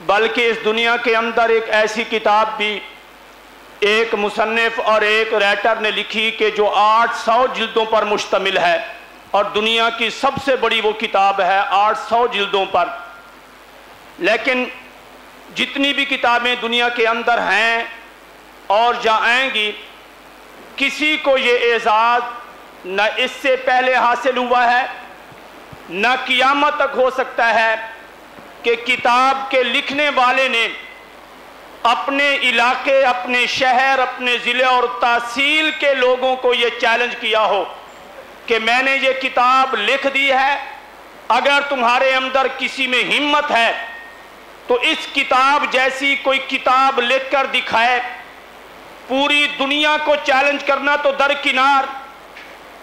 بلکہ اس دنیا کے اندر ایک ایسی کتاب بھی ایک مصنف اور ایک رائٹر نے لکھی کہ جو 800 جلدوں پر مشتمل ہے، اور دنیا کی سب سے بڑی وہ کتاب ہے 800 جلدوں پر۔ لیکن جتنی بھی کتابیں دنیا کے اندر ہیں اور جہاں آئیں گی، کسی کو یہ اعزاز نہ اس سے پہلے حاصل ہوا ہے نہ قیامت تک ہو سکتا ہے کہ کتاب کے لکھنے والے نے اپنے علاقے، اپنے شہر، اپنے ضلع اور تحصیل کے لوگوں کو یہ چیلنج کیا ہو کہ میں نے یہ کتاب لکھ دی ہے، اگر تمہارے اندر کسی میں ہمت ہے تو اس کتاب جیسی کوئی کتاب لکھ کر دکھائے۔ پوری دنیا کو چیلنج کرنا تو درکنار،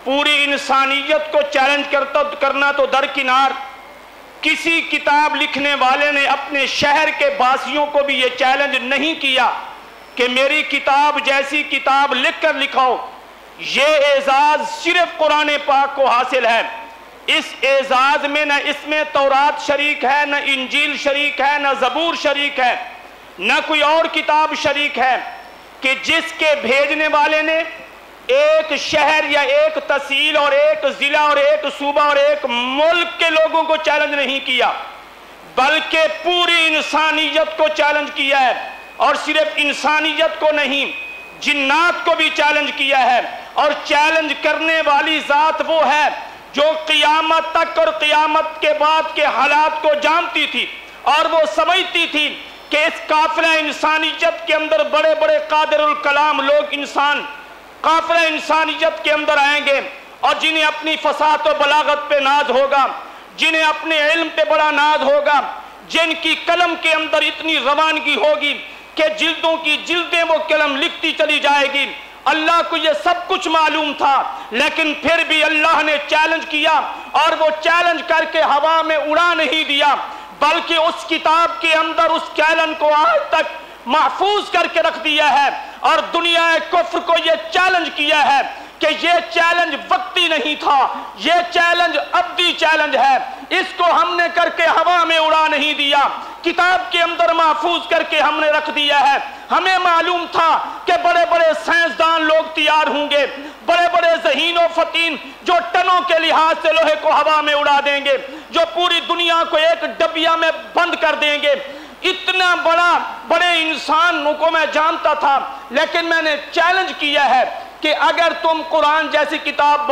پوری انسانیت کو چیلنج کرنا تو درکنار، کسی کتاب لکھنے والے نے اپنے شہر کے باسیوں کو بھی یہ چیلنج نہیں کیا کہ میری کتاب جیسی کتاب لکھ کر لکھاؤ۔ یہ اعزاز صرف قرآن پاک کو حاصل ہے۔ اس اعزاز میں نہ اس میں تورات شریک ہے، نہ انجیل شریک ہے، نہ زبور شریک ہے، نہ کوئی اور کتاب شریک ہے، کہ جس کے بھیجنے والے نے ایک شہر یا ایک تحصیل اور ایک ضلع اور ایک صوبہ اور ایک ملک کے لوگوں کو چیلنج نہیں کیا، بلکہ پوری انسانیت کو چیلنج کیا ہے۔ اور صرف انسانیت کو نہیں، جنات کو بھی چیلنج کیا ہے۔ اور چیلنج کرنے والی ذات وہ ہے جو قیامت تک اور قیامت کے بعد کے حالات کو جانتی تھی، اور وہ سمجھتی تھی کہ اس قافلہ انسانیت کے اندر بڑے بڑے قادر الکلام لوگ قافلہ انسانیت کے اندر آئیں گے، اور جنہیں اپنی فصاحت و بلاغت پہ ناز ہوگا، جنہیں اپنے علم پہ بڑا ناز ہوگا، جن کی قلم کے اندر اتنی روانگی ہوگی کہ جلدوں کی جلدیں وہ قلم لکھتی چلی جائے گی۔ اللہ کو یہ سب کچھ معلوم تھا، لیکن پھر بھی اللہ نے چیلنج کیا، اور وہ چیلنج کر کے ہوا میں اڑا نہیں دیا، بلکہ اس کتاب کے اندر اس چیلنج کو آج تک محفوظ کر کے رکھ دیا ہے۔ اور دنیا کفر کو یہ چیلنج کیا ہے کہ یہ چیلنج وقتی نہیں تھا، یہ چیلنج ابدی چیلنج ہے، اس کو ہم نے کر کے ہوا میں اڑا نہیں دیا، کتاب کے اندر محفوظ کر کے ہم نے رکھ دیا ہے۔ ہمیں معلوم تھا کہ بڑے بڑے سائنسدان لوگ تیار ہوں گے، بڑے بڑے ذہین و فطین جو ٹنوں کے لحاظ سے لوہے کو ہوا میں اڑا دیں گے، جو پوری دنیا کو ایک ڈبیا میں بند کر دیں گے۔ اتنا بڑے انسانوں کو میں جانتا تھا، لیکن میں نے چیلنج کیا ہے کہ اگر تم قرآن جیسی کتاب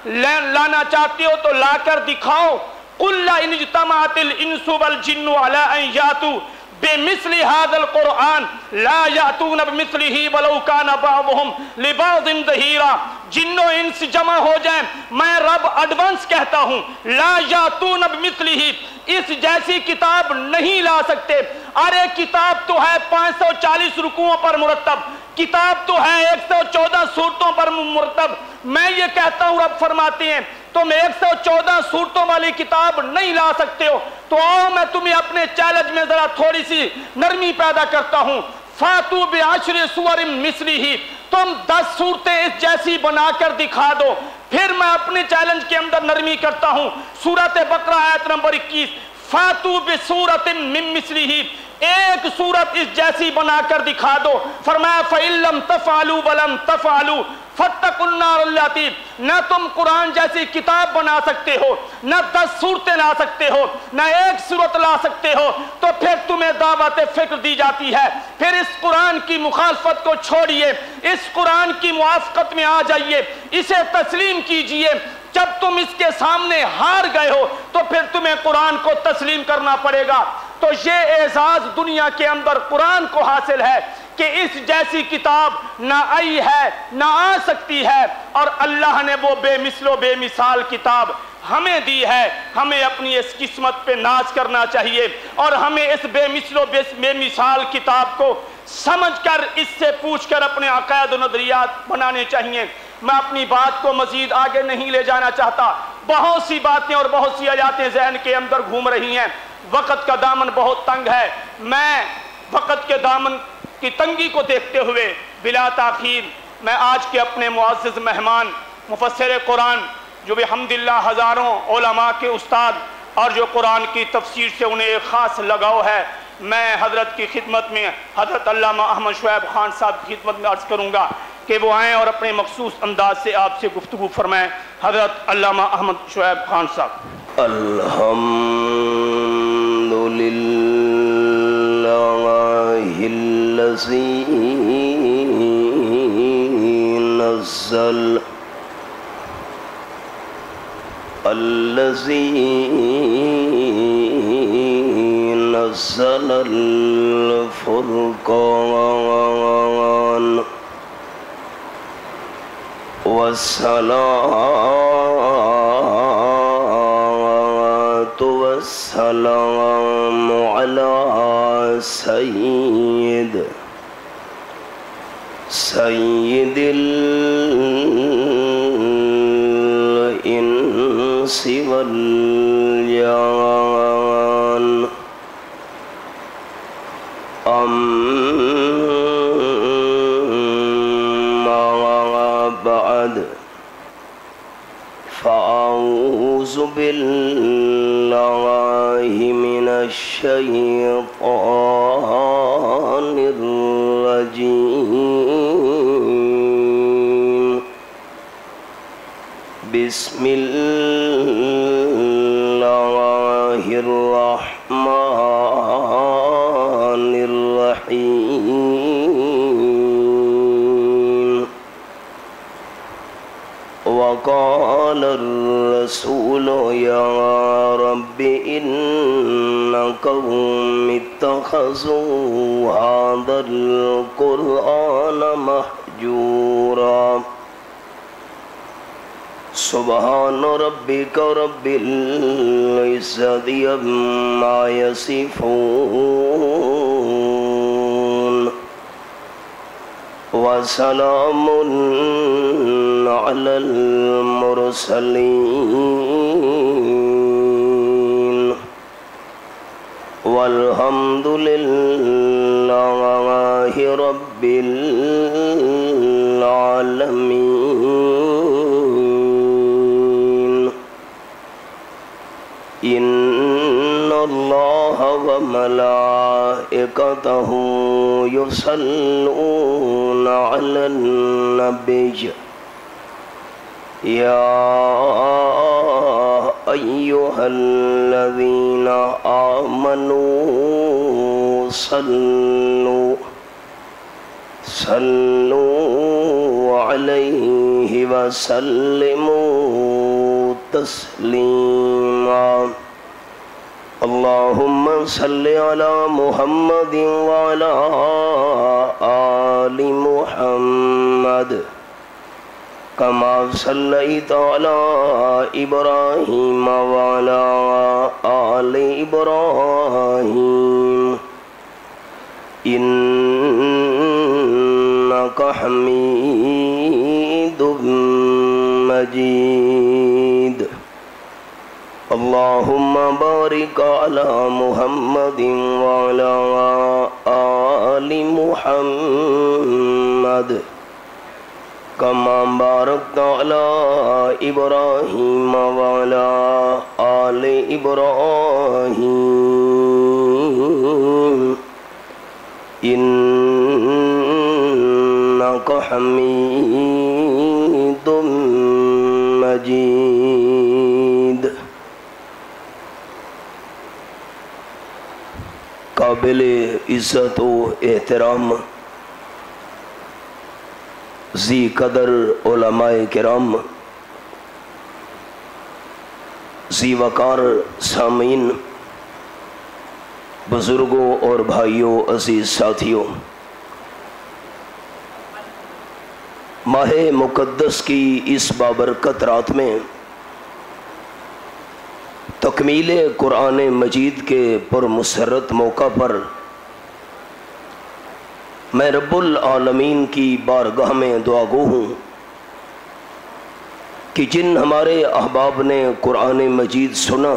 لانا چاہتے ہو تو لا کر دکھاؤ۔ قُلْ لَئِنِ اجْتَمَعَتِ الْإِنسُ وَالْجِنُّ عَلَىٰ أَن يَأْتُوا بِمِثْلِ هَذَا الْقُرْآنِ لَا يَأْتُونَ بِمِثْلِهِ وَلَوْ كَانَ بَعْضُهُمْ لِبَعْضٍ ظَهِيرًا۔ جن و انس جمع ہو جائیں، میں رب ایڈوانس کہتا ہوں، لا یاتون بمثلہ، اس جیسی کتاب نہیں لا سکتے۔ ارے کتاب تو ہے 540 رکوعوں پر مرتب، کتاب تو ہے 114 سورتوں پر مرتب۔ میں یہ کہتا ہوں، رب فرماتے ہیں تم 114 سورتوں والی کتاب نہیں لا سکتے ہو، تو آؤ میں تمہیں اپنے چیلنج میں ذرا تھوڑی سی نرمی پیدا کرتا ہوں۔ فاتو بعشر سور مثلہ، تم 10 صورتیں اس جیسی بنا کر دکھا دو۔ پھر میں اپنے چیلنج کے اندر نرمی کرتا ہوں، سورۃ بقرہ آیت نمبر 21، فاتو بسورۃ من مثلہ، ایک سورت اس جیسی بنا کر دکھا دو۔ فرمایا فَإِن لَّمْ تَفْعَلُوا وَلَمْ تَفْعَلُوا فَاتَّقُوا النَّارَ الَّتِي، نہ تم قرآن جیسی کتاب بنا سکتے ہو، نہ 10 صورتیں لا سکتے ہو، نہ ایک صورت لا سکتے ہو، تو پھر تمہیں دعوت فکر دی جاتی ہے۔ پھر اس قرآن کی مخالفت کو چھوڑیے، اس قرآن کی موافقت میں آ جائیے، اسے تسلیم کیجئے۔ جب تم اس کے سامنے ہار گئے ہو تو پھر تمہیں قرآن کو تسلیم کرنا پڑے گا۔ تو یہ اعزاز دنیا کے اندر قرآن کو حاصل ہے کہ اس جیسی کتاب نہ آئی ہے نہ آ سکتی ہے، اور اللہ نے وہ بے مثل و بے مثال کتاب ہمیں دی ہے۔ ہمیں اپنی اس قسمت پہ ناز کرنا چاہیے، اور ہمیں اس بے مثل و بے مثال کتاب کو سمجھ کر، اس سے پوچھ کر اپنے عقائد و نظریات بنانے چاہیے۔ میں اپنی بات کو مزید آگے نہیں لے جانا چاہتا، بہت سی باتیں اور بہت سی آیاتیں ذہن کے اندر گھوم رہی ہیں، وقت کا دامن بہت تنگ ہے۔ میں وقت کے دامن کی تنگی کو دیکھتے ہوئے بلا تاخیر میں آج کے اپنے معزز مہمان مفسر قرآن، جو بحمدللہ ہزاروں علماء کے استاد، اور جو قرآن کی تفسیر سے انہیں ایک خاص لگاؤ ہے، میں حضرت کی خدمت میں حضرت علامہ احمد شعیب خان صاحب کی خدمت میں عرض کروں گا کہ وہ آئیں اور اپنے مخصوص انداز سے آپ سے گفتگو فرمائیں۔ حضرت علامہ احمد شعیب خان صاحب۔ الذي نزل الفرقان والصلاة والسلام على سيد الإنس والجان أما بعد فأعوذ بالله من الشيطان الرجيم بسم الله الرحمن الرحيم وقال الرسول يا رب إن قوم اتخذوا هذا القرآن مهجورا سبحان ربك رب العزة عما يصفون وسلام على المرسلين والحمد لله رب العالمين إن الله وملائكته يصلون على النبي يا أيها الذين آمنوا صلوا عليه وسلموا تسليما اللهم صل على محمد وعلى آل محمد كما صليت على إبراهيم وعلى آل إبراهيم إنك حميد مجيد اللهم بارك على محمد وعلى آل محمد كما باركت على إبراهيم وعلى آل إبراهيم إنك حميد مجيد قابل عزت و احترام ذی قدر علماء کرام، ذی وقار سامعین، بزرگوں اور بھائیوں، عزیز ساتھیوں، ماہ مقدس کی اس بابرکت رات میں تکمیل قرآن مجید کے پرمسرت موقع پر میں رب العالمین کی بارگاہ میں دعا گو ہوں کہ جن ہمارے احباب نے قرآن مجید سنا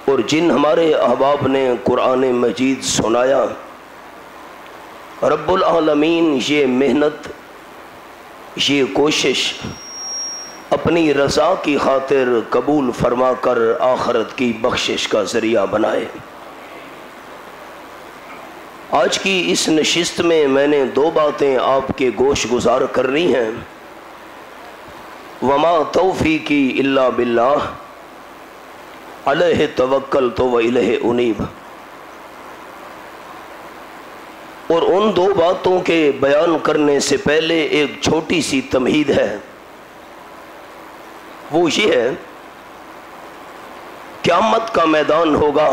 اور جن ہمارے احباب نے قرآن مجید سنایا، رب العالمین یہ محنت، یہ کوشش اپنی رضا کی خاطر قبول فرما کر آخرت کی بخشش کا ذریعہ بنائے۔ آج کی اس نشست میں میں نے دو باتیں آپ کے گوش گزار کرنی ہیں۔ وما توفیقی الا باللہ علیہ توکلت و الیہ انیب، اور ان دو باتوں کے بیان کرنے سے پہلے ایک چھوٹی سی تمہید ہے، وہ یہ ہے قیامت کا میدان ہوگا،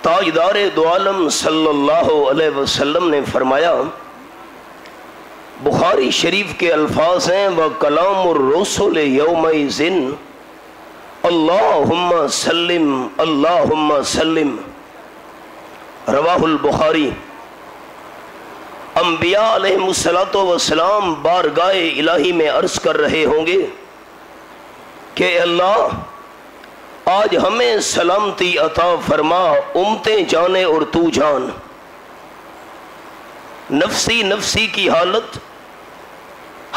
تاجدار دو عالم صلی اللہ علیہ وسلم نے فرمایا، بخاری شریف کے الفاظ ہیں وَكَلَامُ الرُّسُلِ يَوْمَئِذٍ اللہم سلم اللہم سلم، رواہ البخاری۔ انبیاء علیہ السلام بارگاہ الہی میں عرض کر رہے ہوں گے کہ اللہ آج ہمیں سلامتی عطا فرما، امتیں جانے اور تو جان۔ نفسی نفسی کی حالت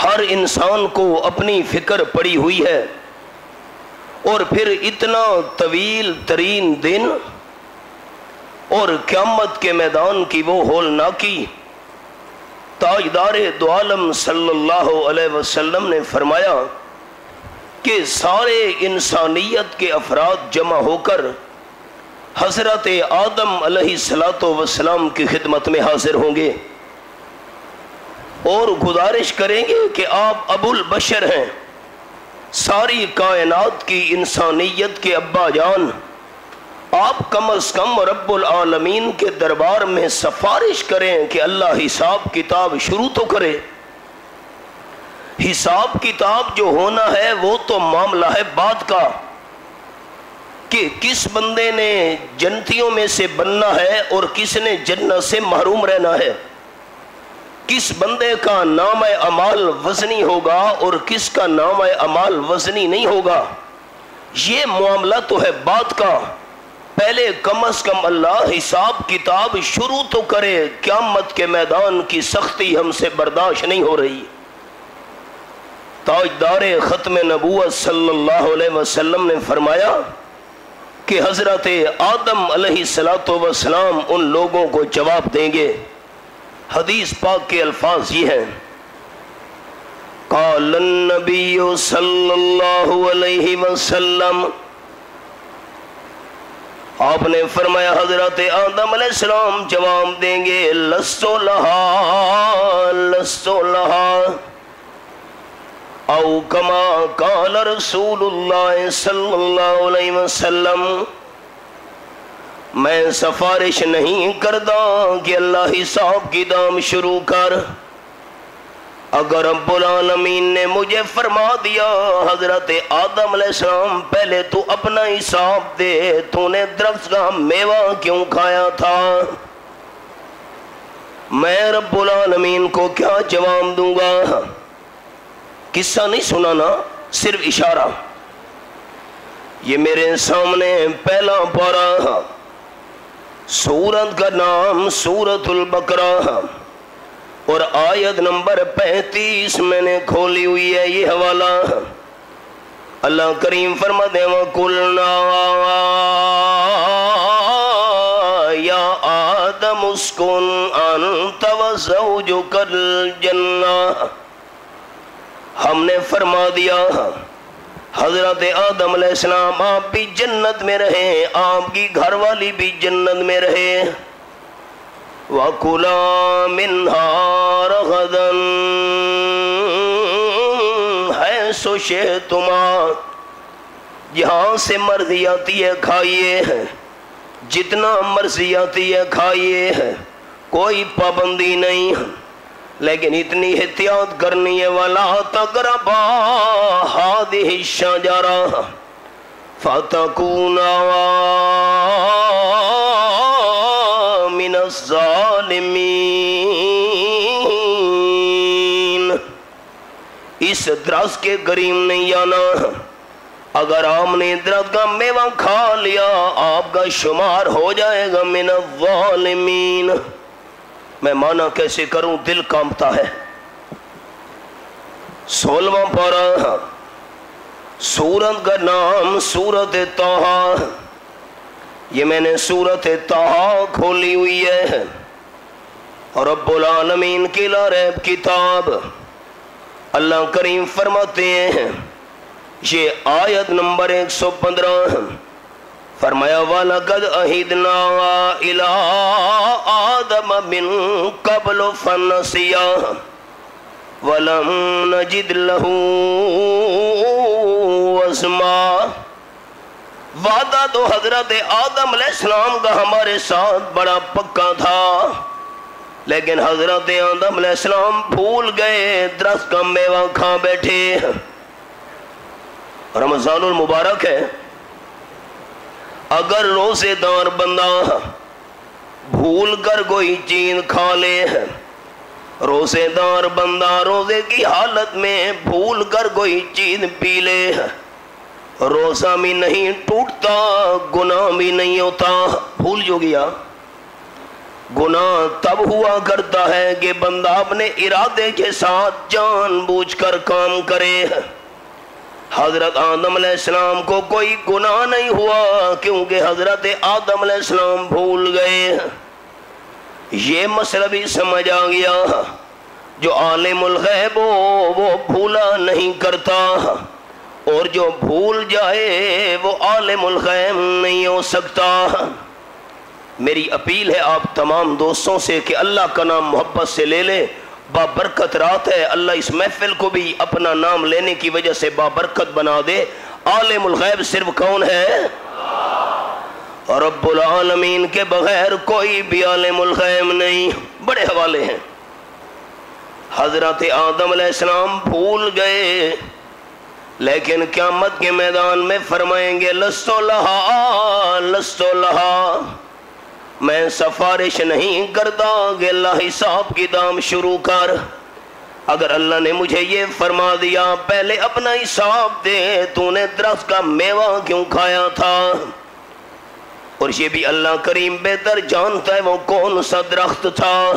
ہر انسان کو اپنی فکر پڑی ہوئی ہے، اور پھر اتنا طویل ترین دن اور قیامت کے میدان کی وہ ہولناکی۔ تاجدار دو عالم صلی اللہ علیہ وسلم نے فرمایا کہ سارے انسانیت کے افراد جمع ہو کر حضرت آدم علیہ السلام کی خدمت میں حاضر ہوں گے اور گزارش کریں گے کہ آپ ابو البشر ہیں، ساری کائنات کی انسانیت کے ابا جان، آپ کم از کم رب العالمین کے دربار میں سفارش کریں کہ اللہ حساب کتاب شروع تو کرے۔ حساب کتاب جو ہونا ہے وہ تو معاملہ ہے بات کا، کہ کس بندے نے جنتیوں میں سے بننا ہے اور کس نے جنت سے محروم رہنا ہے، کس بندے کا نام اعمال وزنی ہوگا اور کس کا نام اعمال وزنی نہیں ہوگا، یہ معاملہ تو ہے بات کا۔ پہلے کم از کم اللہ حساب کتاب شروع تو کرے، قیامت کے میدان کی سختی ہم سے برداشت نہیں ہو رہی۔ تاجدار ختم نبوت صلی اللہ علیہ وسلم نے فرمایا کہ حضرت آدم علیہ السلام ان لوگوں کو جواب دیں گے۔ حدیث پاک کے الفاظ یہ ہیں، قال النبی صلی اللہ علیہ وسلم، آپ نے فرمایا حضرت آدم علیہ السلام جواب دیں گے، لست لہا لست لہا، او کما قال رسول اللہ صلی اللہ علیہ وسلم، میں سفارش نہیں کرتا کہ اللہ حساب کتاب شروع کر۔ اگر رب العالمین نے مجھے فرما دیا حضرت آدم علیہ السلام پہلے تو اپنا حساب دے، تو نے درخت کا میوہ کیوں کھایا تھا، میں رب العالمین کو کیا جواب دوں گا؟ قصہ نہیں سنانا، صرف اشارہ۔ یہ میرے سامنے پہلا پارہ، سورت کا نام سورت البقرہ، اور آیت نمبر 35 میں نے کھولی ہوئی ہے یہ حوالہ۔ اللہ کریم فرماتے ہیں وَقُلْنَا یا آدم اسکن انت وزوجک الجنہ، ہم نے فرما دیا حضرت آدم علیہ السلام آپ بھی جنت میں رہیں، آپ کی گھر والی بھی جنت میں رہے۔ وَكُلَا مِنْهَا رَغَدًا حَيْثُ شِئْتُمَا، جہاں سے مرضی آتی ہے کھائیے، جتنا مرضی آتی ہے کھائیے، کوئی پابندی نہیں، لیکن اتنی احتیاط کرنی ہے وَلَا تَقْرَبَا هَٰذِهِ الشَّجَرَةَ فَتَكُونَا مِنَ الظَّالِمِينَ، اس درخت کے قریب نہیں آنا، اگر آپ نے درخت کا میوہ کھا لیا آپ کا شمار ہو جائے گا من الظالمین۔ میں معنی کیسے کروں، دل کانپتا ہے۔ 16واں پارہ، سورت کا نام سورت طٰہٰ، یہ میں نے سورت طٰہٰ کھولی ہوئی ہے، اور رب العالمین کی لا ریب کتاب اللہ کریم فرماتے ہیں، یہ آیت نمبر 115، فرمایا وَلَقَدْ عَهِدْنَا إِلَىٰ آدَمَ مِن قَبْلُ فَنَسِيَ وَلَمْ نَجِدْ لَهُ عَزْمًا۔ وعدہ تو حضرت آدم علیہ السلام کا ہمارے ساتھ بڑا پکا تھا، لیکن حضرت آدم علیہ السلام بھول گئے، درخت کا میوہ کھا بیٹھے۔ رمضان المبارک ہے، اگر روزے دار بندہ بھول کر کوئی چیز کھا لے، روزے دار بندہ روزے کی حالت میں بھول کر کوئی چیز پی لے، روزہ بھی نہیں ٹوٹتا، گناہ بھی نہیں ہوتا۔ بھول جو گیا، گناہ تب ہوا کرتا ہے کہ بندہ اپنے ارادے کے ساتھ جان بوجھ کر کام کرے۔ حضرت آدم علیہ السلام کو کوئی گناہ نہیں ہوا، کیونکہ حضرت آدم علیہ السلام بھول گئے۔ یہ مسئلہ بھی سمجھ آ گیا، جو عالم الغیب ہو وہ بھولا نہیں کرتا، اور جو بھول جائے وہ عالم الغیب نہیں ہو سکتا۔ میری اپیل ہے آپ تمام دوستوں سے کہ اللہ کا نام محبت سے لے لیں، بابرکت رات ہے، اللہ اس محفل کو بھی اپنا نام لینے کی وجہ سے بابرکت بنا دے۔ عالم الغیب صرف کون ہے؟ رب العالمین کے بغیر کوئی بھی عالم الغیب نہیں۔ بڑے حوالے ہیں، حضرت آدم علیہ السلام بھول گئے، لیکن قیامت کے میدان میں فرمائیں گے لست لہا لست لہا، میں سفارش نہیں کرتا کہ اللہ حساب کتاب شروع کر۔ اگر اللہ نے مجھے یہ فرما دیا پہلے اپنا حساب دے، تو نے درخت کا میوہ کیوں کھایا تھا؟ اور یہ بھی اللہ کریم بہتر جانتا ہے وہ کون سا درخت تھا۔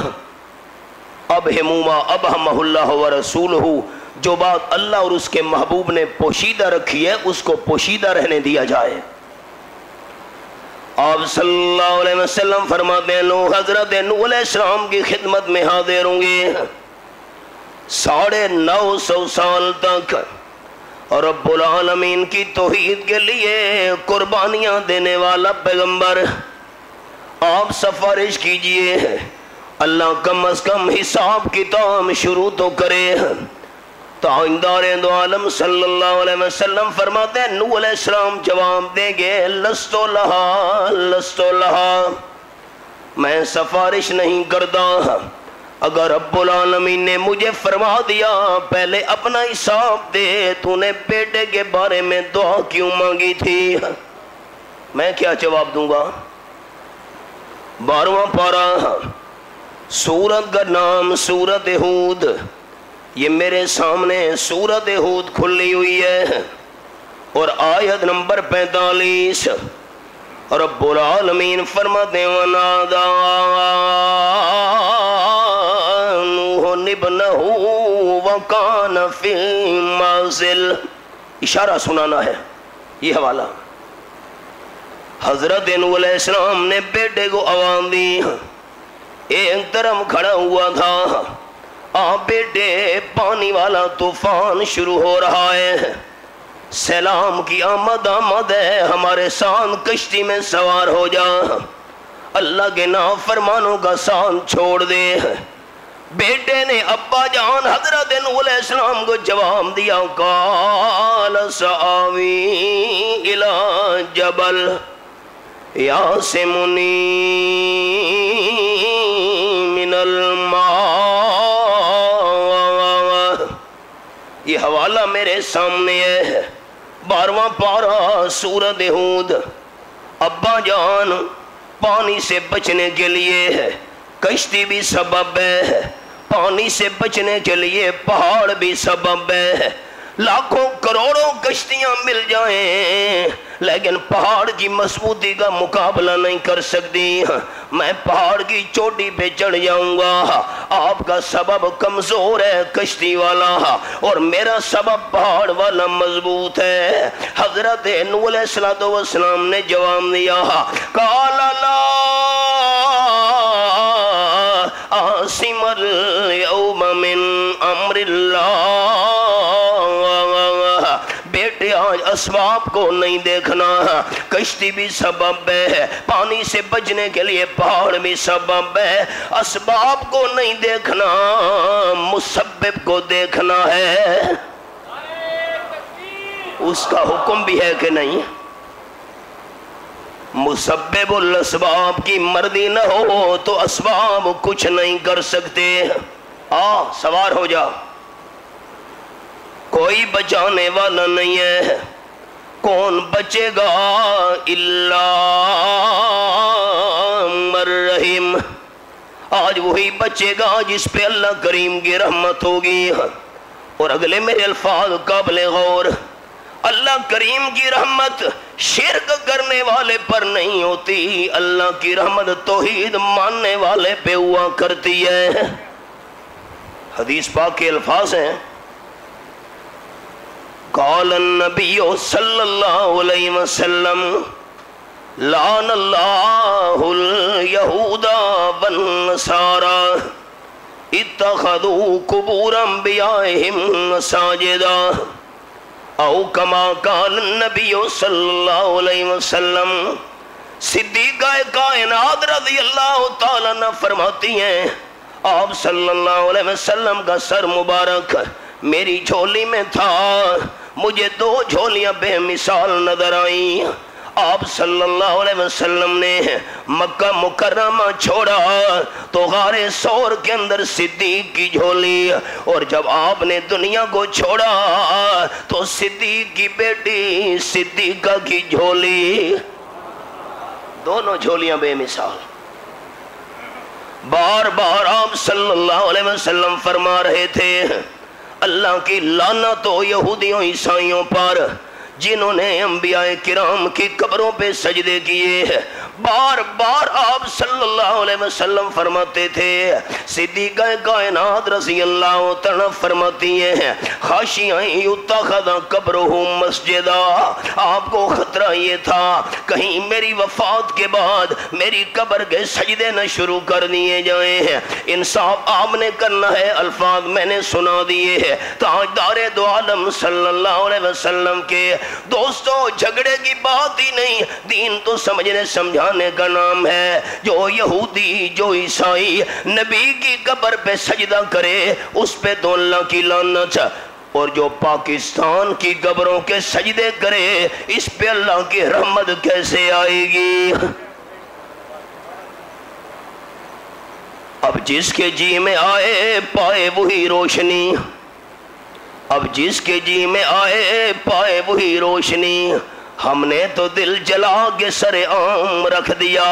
ابہموا ابہمہ اللہ ورسولہ، جو بات اللہ اور اس کے محبوب نے پوشیدہ رکھی ہے اس کو پوشیدہ رہنے دیا جائے۔ آپ صلی اللہ علیہ وسلم فرماتے ہیں لوگ حضرت نوح علیہ السلام کی خدمت میں حاضر ہوں گے 950 سال تک، اور رب العالمین کی توحید کے لیے قربانیاں دینے والا پیغمبر، آپ سفارش کیجئے اللہ کم از کم حساب کتاب شروع تو کرے۔ تاجدار دو عالم صلی اللہ علیہ وسلم فرماتے ہیں نوح علیہ السلام جواب دیں گے لست لہا لست لہا، میں سفارش نہیں کرتا۔ اگر رب العالمین نے مجھے فرما دیا پہلے اپنا حساب دے، تو نے بیٹے کے بارے میں دعا کیوں مانگی تھی، میں کیا جواب دوں گا؟ 12واں پارہ، سورت کا نام سورت ہود، یہ میرے سامنے سورت ہود کھلی ہوئی ہے، اور آیت نمبر 45، رب العالمین فرماتے ہیں وَنَادَى نُوحٌ ابْنَهُ وَكَانَ فِي مَعْزِلٍ، اشارہ سنانا ہے۔ یہ حوالہ حضرت نوح علیہ السلام نے بیٹے کو آواز دی، ایک طرف کھڑا ہوا تھا، بیٹے پانی والا طوفان شروع ہو رہا ہے، سیلاب کی آمد ہے، ہمارے ساتھ کشتی میں سوار ہو جا، اللہ کے نافرمانوں کا ساتھ چھوڑ دے۔ بیٹے نے ابا جان حضرت نوح علیہ السلام کو جواب دیا قال سآوی الی جبل یعصمنی من الماء، یہ حوالہ میرے سامنے ہے، 12واں پارہ سورۃ ہود۔ ابا جان پانی سے بچنے کے لیے ہے، کشتی بھی سبب ہے، پانی سے بچنے کے لیے پہاڑ بھی سبب ہے، لاکھوں کروڑوں کشتیاں مل جائیں لیکن پہاڑ کی مضبوطی کا مقابلہ نہیں کر سکتی. میں پہاڑ کی چوٹی پہ چڑھ جاؤں گا، آپ کا سبب کمزور ہے کشتی والا اور میرا سبب پہاڑ والا مضبوط ہے. حضرت نوح علیہ السلام نے جواب دیا، قال لا عاصم اليوم من امر اللہ. بیٹے آج اسباب کو نہیں دیکھنا، کشتی بھی سبب ہے، پانی سے بچنے کے لیے پہاڑ بھی سبب ہے. اسباب کو نہیں دیکھنا، مسبب کو دیکھنا ہے. اس کا حکم بھی ہے کہ نہیں؟ مسبب الاسباب کی مرضی نہ ہو تو اسباب کچھ نہیں کر سکتے. سوار ہو جا، کوئی بچانے والا نہیں ہے. کون بچے گا؟ الا من رحم. آج وہی بچے گا جس پہ اللہ کریم کی رحمت ہوگی. اور اگلے میرے الفاظ قابل غور، اللہ کریم کی رحمت شرک کرنے والے پر نہیں ہوتی، اللہ کی رحمت توحید ماننے والے پہ ہوا کرتی ہے. حدیث پاک کے الفاظ ہیں، قال النبی صلی اللہ علیہ وسلم لعن اللہ الیہود والنصارى اتخذوا قبور انبیائہم مساجدا. او کما قال النبی صلی اللہ علیہ وسلم. صدیقہ کائنات رضی اللہ تعالیٰ عنہ فرماتی ہیں، آپ صلی اللہ علیہ وسلم کا سر مبارک میری جھولی میں تھا، مجھے 2 جھولیاں بے مثال نظر آئیں. آپ صلی اللہ علیہ وسلم نے مکہ مکرمہ چھوڑا تو غار ثور کے اندر صدیق کی جھولی، اور جب آپ نے دنیا کو چھوڑا تو صدیق کی بیٹی صدیقہ کی جھولی، دونوں جھولیاں بے مثال. بار بار آپ صلی اللہ علیہ وسلم فرما رہے تھے، اللہ کی لعنت ہو یہودیوں عیسائیوں پر جنہوں نے انبیاء کرام کی قبروں پہ سجدے کیے. بار بار آپ صلی اللہ علیہ وسلم فرماتے تھے. صدیقہ کائنات رضی اللہ تعالیٰ فرماتی ہیں، خاشعا یتخذ قبرہ مسجدا. آپ کو خطرہ یہ تھا کہیں میری وفات کے بعد میری قبر کے سجدے نہ شروع کر دیے جائیں. انصاف آپ نے کرنا ہے، الفاظ میں نے سنا دیے ہیں. تاجدار دو عالم صلی اللہ علیہ وسلم کے دوستوں، جھگڑے کی بات ہی نہیں، دین تو سمجھنے سمجھانے کا نام ہے. جو یہودی جو عیسائی نبی کی قبر پہ سجدہ کرے اس پہ تو اللہ کی لعنت، اور جو پاکستان کی قبروں کے سجدے کرے اس پہ اللہ کی رحمت کیسے آئے گی؟ اب جس کے جی میں آئے پائے وہی روشنی، اب جس کے جی میں آئے پائے وہی روشنی. ہم نے تو دل جلا کے سر عام رکھ دیا.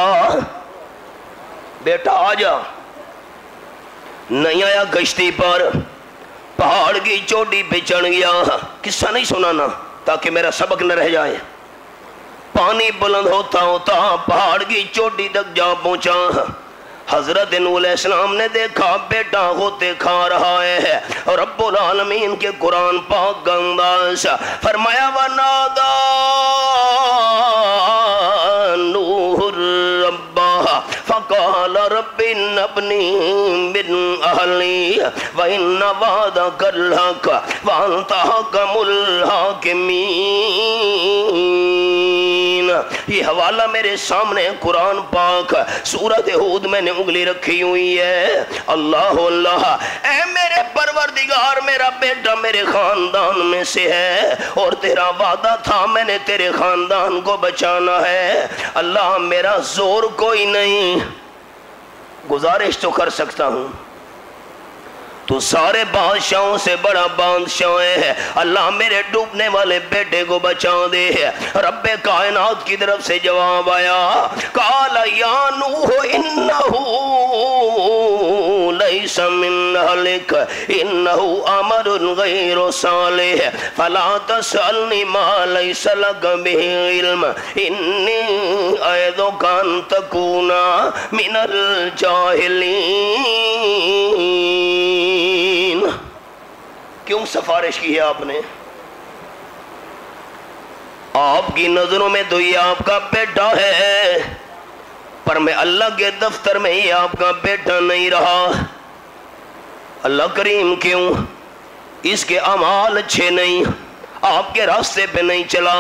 بیٹا آجا، نہیں آیا کشتی پر، پہاڑ کی چوٹی پہ چڑھ گیا. قصہ نہیں سنانا تاکہ میرا سبق نہ رہ جائے. پانی بلند ہوتا ہوتا پہاڑ کی چوٹی تک جا پہنچا. حضرت نوح علیہ السلام نے دیکھا بیٹا ہوتے کھا رہا ہے. رب العالمین کے قرآن پاک کا انداز فرمایا، وَنَادَى نُوحٌ رَبَّهُ فَقَالَ رَبِّ ابْنِ مِنْ أَهْلِي وَإِنَّ وَعْدَكَ الْحَقُّ وَأَنْتَ أَحْكَمُ الْحَاكِمِينَ. یہ حوالہ میرے سامنے قرآن پاک سورۃ ہود میں نے انگلی رکھی ہوئی ہے. اللہ اللہ، اے میرے پروردگار، میرا بیٹا میرے خاندان میں سے ہے اور تیرا وعدہ تھا میں نے تیرے خاندان کو بچانا ہے. اللہ میرا زور کوئی نہیں، گزارش تو کر سکتا ہوں، تو سارے بادشاہوں سے بڑا بادشاہ ہے. اللہ میرے ڈوبنے والے بیٹے کو بچا دے. رب کائنات کی طرف سے جواب آیا، قال یا نوح انہ ليس من أهلك إنه أمر غير صالح فلا تسألني ما ليس لك به علم إني أعظك أن تكون من الجاهلين. کیوں سفارش کی ہے آپ نے؟ آپ کی نظروں میں تو یہ آپ کا بیٹا ہے، پر میں اللہ کے دفتر میں یہ آپ کا بیٹا نہیں رہا. اللہ کریم کیوں؟ اس کے اعمال اچھے نہیں، آپ کے راستے پہ نہیں چلا،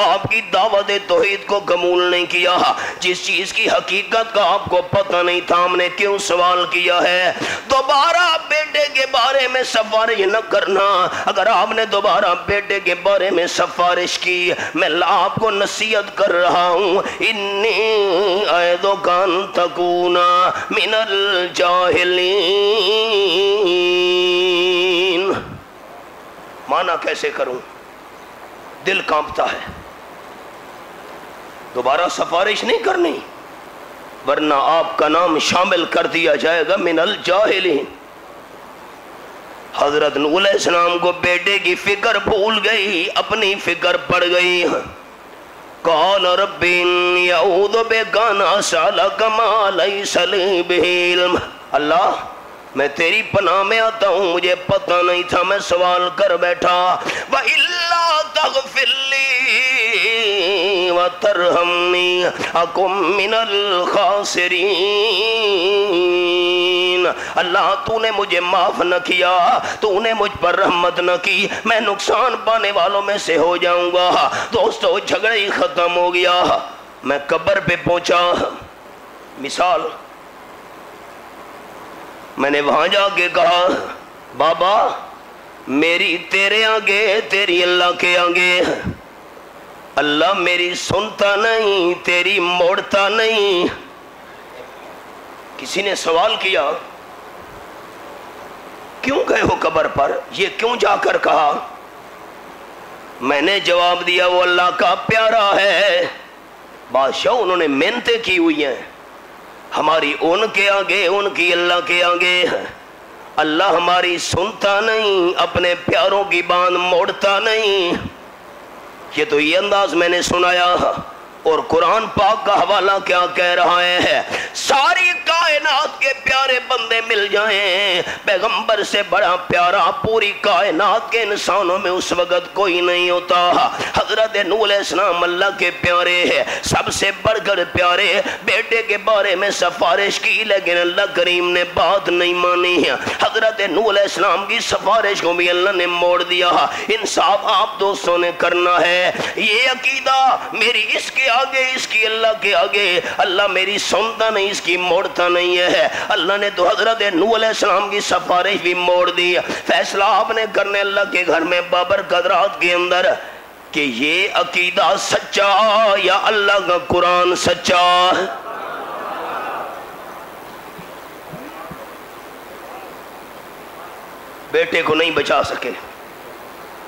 آپ کی دعوت توحید کو قبول نہیں کیا، جس چیز کی حقیقت کا آپ کو پتہ نہیں تھا. ہم نے کیوں سوال کیا ہے؟ دوبارہ بیٹے کے بارے میں سفارش نہ کرنا. اگر آپ نے دوبارہ بیٹے کے بارے میں سفارش کی، میں آپ کو نصیحت کر رہا ہوں، انی اعظک ان تکون من الجاہلین. مانا کیسے کروں؟ دل کانپتا ہے. دوبارہ سفارش نہیں کرنی، ورنہ آپ کا نام شامل کر دیا جائے گا من الجاہلین. حضرت نوح علیہ السلام کو بیٹے کی فکر بھول گئی، اپنی فکر پڑ گئی. قال رب انی اعوذ بک ان اسألک ما لیس لی بہ علم. اللہ میں تیری پناہ میں آتا ہوں، مجھے پتہ نہیں تھا، میں سوال کر بیٹھا. وَإِلَّا تَغْفِرْ لِي وَتَرْحَمْنِي أَكُن مِّنَ الْخَاسِرِينَ. اللہ تو نے مجھے معاف نہ کیا، تو نے مجھ پر رحمت نہ کی، میں نقصان پانے والوں میں سے ہو جاؤں گا. دوستو جھگڑا ہی ختم ہو گیا. میں قبر پہ پہنچا. مثال میں نے وہاں جا کے کہا، بابا میری تیرے آگے، تیری اللہ کے آگے. اللہ میری سنتا نہیں، تیری موڑتا نہیں. کسی نے سوال کیا کیوں گئے ہو قبر پر، یہ کیوں جا کر کہا؟ میں نے جواب دیا وہ اللہ کا پیارا ہے. بادشاہ انہوں نے محنتیں کی ہوئی ہیں، ہماری ان کے آگے، ان کی اللہ کے آگے. اللہ ہماری سنتا نہیں، اپنے پیاروں کی بات موڑتا نہیں. یہ تو یہ انداز میں نے سنایا. اور قرآن پاک کا حوالہ کیا کہہ رہا ہے؟ ساری کائنات کے پیارے بندے مل جائیں، پیغمبر سے بڑا پیارا پوری کائنات کے انسانوں میں اس وقت کوئی نہیں ہوتا. حضرت نوح علیہ السلام اللہ کے پیارے ہیں، سب سے بڑھ کر پیارے. بیٹے کے بارے میں سفارش کی لیکن اللہ کریم نے بات نہیں مانی. حضرت نوح علیہ السلام کی سفارش کو بھی اللہ نے موڑ دیا. انصاف آپ دوستوں نے کرنا ہے. یہ عقیدہ میری اس کے آگے، اس کی اللہ کے آگے، اللہ میری سنتا نہیں، اس کی موڑتا نہیں ہے. اللہ نے تو حضرت نوح علیہ السلام کی سفارش بھی موڑ دی. فیصلہ آپ نے کرنے اللہ کے گھر میں بابرکت رات کے اندر کہ یہ عقیدہ سچا یا اللہ کا قرآن سچا. بیٹے کو نہیں بچا سکے،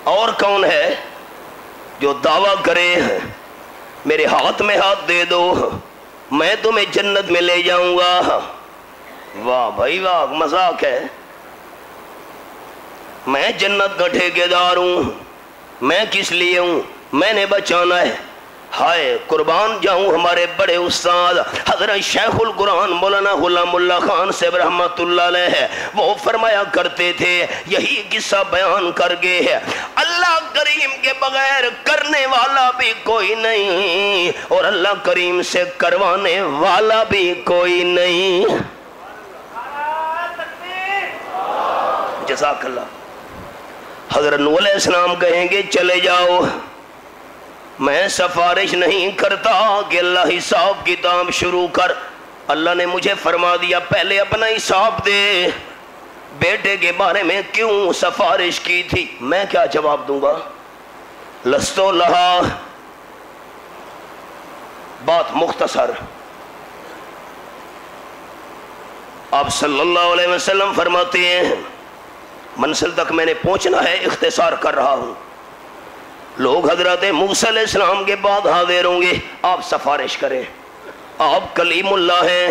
اور کون ہے جو دعویٰ کرے میرے ہاتھ میں ہاتھ دے دو میں تمہیں جنت میں لے جاؤں گا؟ واہ بھائی واہ، مذاق ہے. میں جنت کا ٹھیکیدار ہوں، میں کس لیے ہوں؟ میں نے بچانا ہے. ہائے قربان جاؤں ہمارے بڑے استاد حضرت شیخ القرآن مولانا غلام اللہ خان صاحب رحمت اللہ علیہ، وہ فرمایا کرتے تھے، یہی قصہ بیان کر گئے ہے، اللہ کریم کے بغیر کرنے والا بھی کوئی نہیں اور اللہ کریم سے کروانے والا بھی کوئی نہیں. جزاک اللہ. حضرت نوح علیہ السلام کہیں گے چلے جاؤ، میں سفارش نہیں کرتا کہ اللہ حساب کتاب شروع کر. اللہ نے مجھے فرما دیا پہلے اپنا حساب دے. بیٹے کے بارے میں کیوں سفارش کی تھی؟ میں کیا جواب دوں گا؟ لستو لہا. بات مختصر. آپ صلی اللہ علیہ وسلم فرماتے ہیں منزل تک میں نے پہنچنا ہے، اختصار کر رہا ہوں. لوگ حضرت موسیٰ علیہ السلام کے بعد حاضر ہوں گے، آپ سفارش کریں. آپ کلیم اللہ ہیں،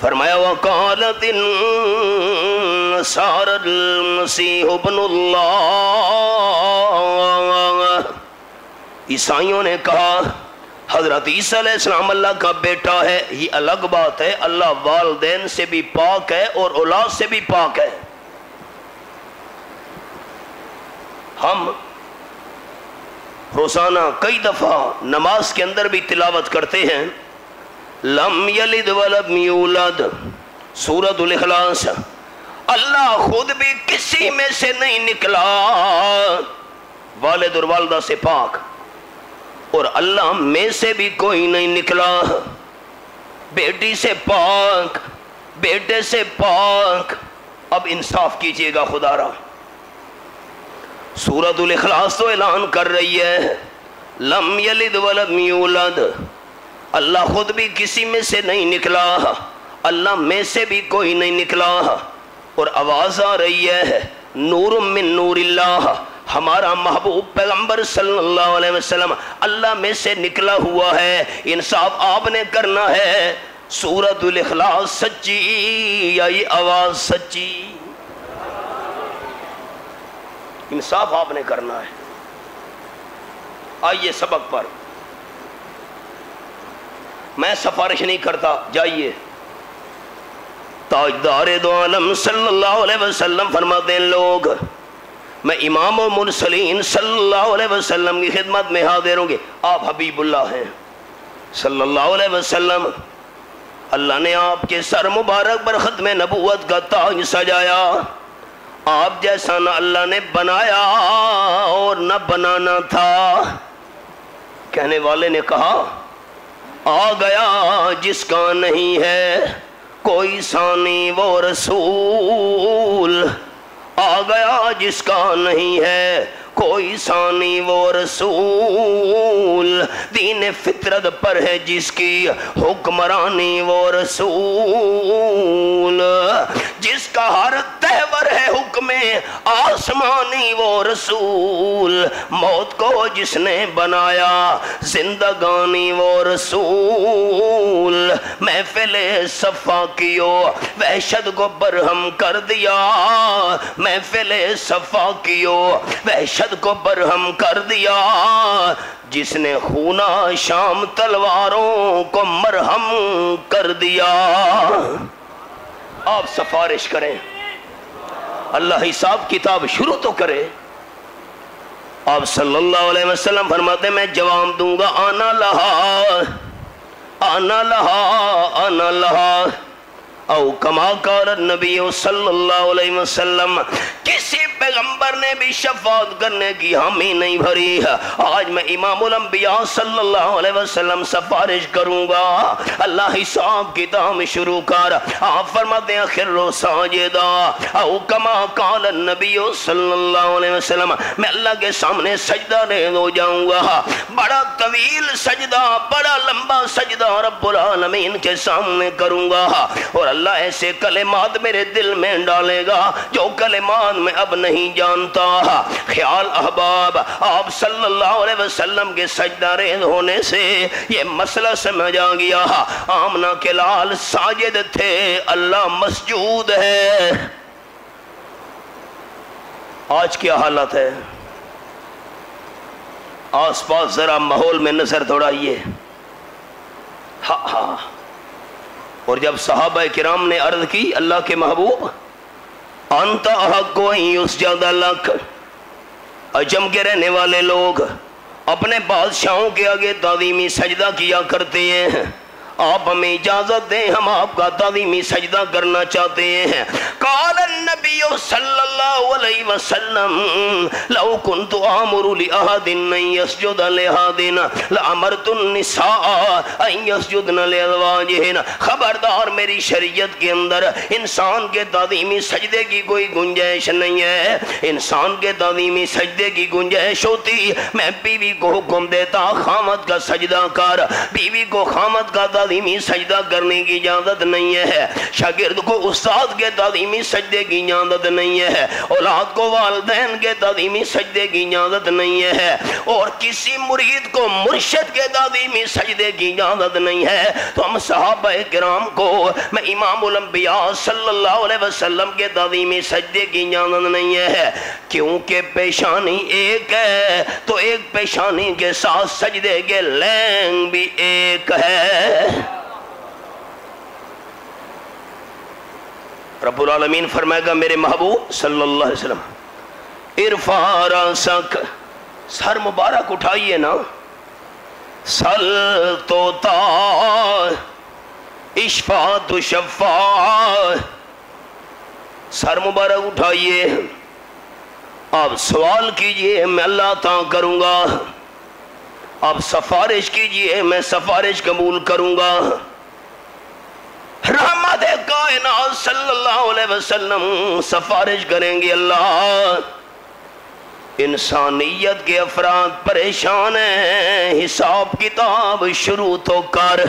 فرمایا وقالت النصارى المسیح ابن اللہ، عیسائیوں نے کہا حضرت عیسیٰ علیہ السلام اللہ کا بیٹا ہے. یہ الگ بات ہے، اللہ والدین سے بھی پاک ہے اور اولاد سے بھی پاک ہے. ہم روزانہ کئی دفعہ نماز کے اندر بھی تلاوت کرتے ہیں لم یلد ولم یولد، سورۃ الاخلاص. اللہ خود بھی کسی میں سے نہیں نکلا، والد اور والدہ سے پاک، اور اللہ میں سے بھی کوئی نہیں نکلا. بیٹی سے پاک، بیٹے سے پاک. اب انصاف کیجئے گا خدا را. سورۃ الاخلاص تو اعلان کر رہی ہے لم یلد ولم یولد، اللہ خود بھی کسی میں سے نہیں نکلا، اللہ میں سے بھی کوئی نہیں نکلا. اور آواز آ رہی ہے نور من نور اللہ، ہمارا محبوب پیغمبر صلی اللہ علیہ وسلم اللہ میں سے نکلا ہوا ہے. انصاف آپ نے کرنا ہے. سورۃ الاخلاص سچی یا یہ آواز سچی؟ انصاف آپ نے کرنا ہے. آئیے سبق پر. میں سفارش نہیں کرتا، جائیے. تاجدار دو عالم صلی اللہ علیہ وسلم فرماتے ہیں لوگ میں امام و مرسلین صلی اللہ علیہ وسلم کی خدمت میں حاضر ہوں گے. آپ حبیب اللہ ہیں صلی اللہ علیہ وسلم. اللہ نے آپ کے سر مبارک پر ختم نبوت کا تاج سجایا. آپ جیسا نہ اللہ نے بنایا اور نہ بنانا تھا. کہنے والے نے کہا آ گیا جس کا نہیں ہے کوئی ثانی وہ رسول، آ گیا جس کا نہیں ہے کوئی ثانی وہ رسول، دین فطرت پر ہے جس کی حکمرانی وہ رسول، جس کا ہر تہور ہے حکم آسمانی وہ رسول، موت کو جس نے بنایا زندگانی وہ رسول، محفل صفا کیو وحشت کو برہم کر دیا، محفل صفا کیو وحشت کو برہم کر دیا، جس نے خونہ شام تلواروں کو مرہم کر دیا. آپ سفارش کریں، اللہ حساب کتاب شروع تو کرے. آپ صلی اللہ علیہ وسلم فرماتے ہیں میں جواب دوں گا آنا لہا آنا لہا آنا لہا، او کما قال النبی صلی اللہ علیہ وسلم. کسی پیغمبر نے بھی شفاعت کرنے کی حامی نہیں بھری. آج میں امام الانبیاء صلی اللہ علیہ وسلم سفارش کروں گا. اللہ حساب کتاب شروع کر. آپ فرماتے ہیں خروا ساجدا او کما قال النبی صلی اللہ علیہ وسلم، میں اللہ کے سامنے سجدہ ریز ہو جاؤں گا. بڑا طویل سجدہ، بڑا لمبا سجدہ رب العالمین کے سامنے کروں گا، اور اللہ ایسے کلمات میرے دل میں ڈالے گا جو کلمات میں اب نہیں جانتا. خیال احباب، آپ صلی اللہ علیہ وسلم کے سجدہ ریز ہونے سے یہ مسئلہ سمجھ آ گیا. آمنہ کے لال ساجد تھے، اللہ مسجود ہے. آج کیا حالت ہے؟ آس پاس ذرا ماحول میں نظر دوڑائیے. ہاں ہاں. اور جب صحابہ کرام نے عرض کی اللہ کے محبوب انت احق ان یسجد لک، عجم کے رہنے والے لوگ اپنے بادشاہوں کے آگے تعظیمی سجدہ کیا کرتے ہیں، آپ ہمیں اجازت دیں ہم آپ کا تعظیمی سجدہ کرنا چاہتے ہیں. قال النبی صلی اللہ علیہ وسلم لو كنت آمر لأحد ان يسجد لأحد لأمرت النساء ان يسجدن لأزواجهن. خبردار، میری شریعت کے اندر انسان کے تعظیمی سجدے کی کوئی گنجائش نہیں ہے. انسان کے تعظیمی سجدے کی گنجائش ہوتی میں بیوی کو حکم دیتا خامد کا سجدہ کر، بیوی کو خامد کا تعظیمی سجدہ کرنے کی اجازت نہیں ہے. شاگرد کو استاد کے تعظیمی سجدے کی کی اجازت نہیں ہے، اولاد کو والدین کے تعظیمی سجدے کی اجازت نہیں ہے، اور کسی مرید کو مرشد کے تعظیمی سجدے کی اجازت نہیں ہے، تو ہم صحابہ کرام کو میں امام الانبیاء صلی اللہ علیہ وسلم کے تعظیمی سجدے کی اجازت نہیں ہے، کیونکہ پیشانی ایک ہے تو ایک پیشانی کے ساتھ سجدے کے لینگ بھی ایک ہے۔ رب العالمین فرمائے گا میرے محبوب صلی اللہ علیہ وسلم ارفع راسک، سر مبارک اٹھائیے نا، سل توتا اشفا تو شفا، سر مبارک اٹھائیے، آپ سوال کیجئے میں اللہ عطا کروں گا، آپ سفارش کیجئے میں سفارش قبول کروں گا۔ رحمت کائنات صلی اللہ علیہ وسلم سفارش کریں گے، اللہ انسانیت کے افراد پریشان ہیں، حساب کتاب شروع تو کر۔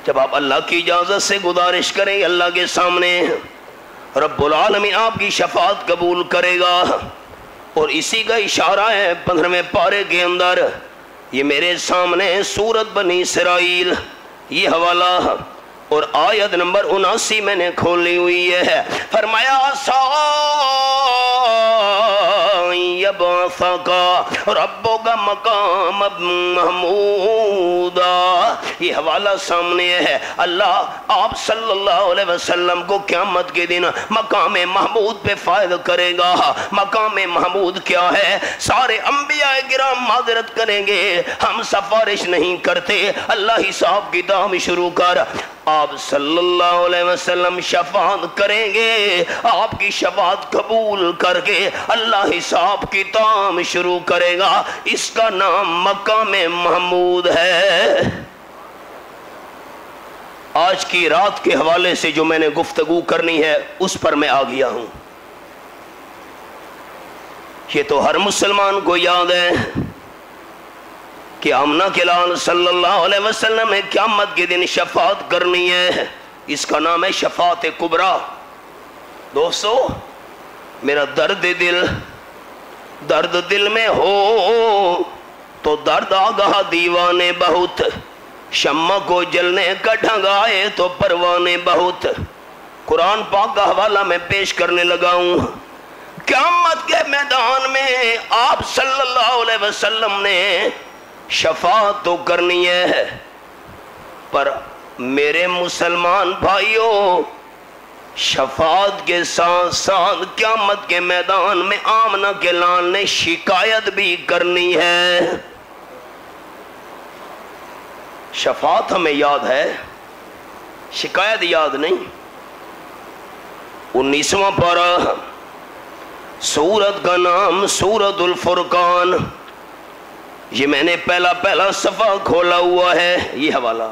جب آپ اللہ کی اجازت سے گزارش کریں اللہ کے سامنے، رب العالمین آپ کی شفاعت قبول کرے گا، اور اسی کا اشارہ ہے 15ویں پارے کے اندر، یہ میرے سامنے سورت بنی اسرائیل یہ حوالہ اور آیت نمبر 79 میں نے کھولی ہوئی ہے۔ فرمایا یبعثک ربک مقام محمودا، یہ حوالہ سامنے ہے۔ اللہ آپ صلی اللہ علیہ وسلم کو قیامت کے دن مقام محمود پہ فائد کرے گا۔ مقام محمود کیا ہے؟ سارے انبیاء کرام معذرت کریں گے، ہم سفارش نہیں کرتے، اللہ حساب کتاب شروع کر۔ آپ صلی اللہ علیہ وسلم شفاعت کریں گے، آپ کی شفاعت قبول کر کے اللہ حساب کتاب شروع کرے گا، اس کا نام مقام محمود ہے۔ آج کی رات کے حوالے سے جو میں نے گفتگو کرنی ہے اس پر میں آ گیا ہوں۔ یہ تو ہر مسلمان کو یاد ہے کہ آمنہ کے لال صلی اللہ علیہ وسلم نے قیامت کے دن شفاعت کرنی ہے، اس کا نام ہے شفاعت کبریٰ۔ دوستو میرا درد دل میں ہو تو درد آگاہ دیوانے بہت، شمع کو جلنے کا ڈھنگائے تو پروانے بہت۔ قرآن پاک کا حوالہ میں پیش کرنے لگا ہوں۔ قیامت کے میدان میں آپ صلی اللہ علیہ وسلم نے شفاعت تو کرنی ہے، پر میرے مسلمان بھائیوں شفاعت کے ساتھ ساتھ قیامت کے میدان میں آمنہ کے لال نے شکایت بھی کرنی ہے۔ شفاعت ہمیں یاد ہے، شکایت یاد نہیں۔ 19واں پارہ، سورت کا نام سورت الفرقان، یہ میں نے پہلا صفحہ کھولا ہوا ہے، یہ حوالہ۔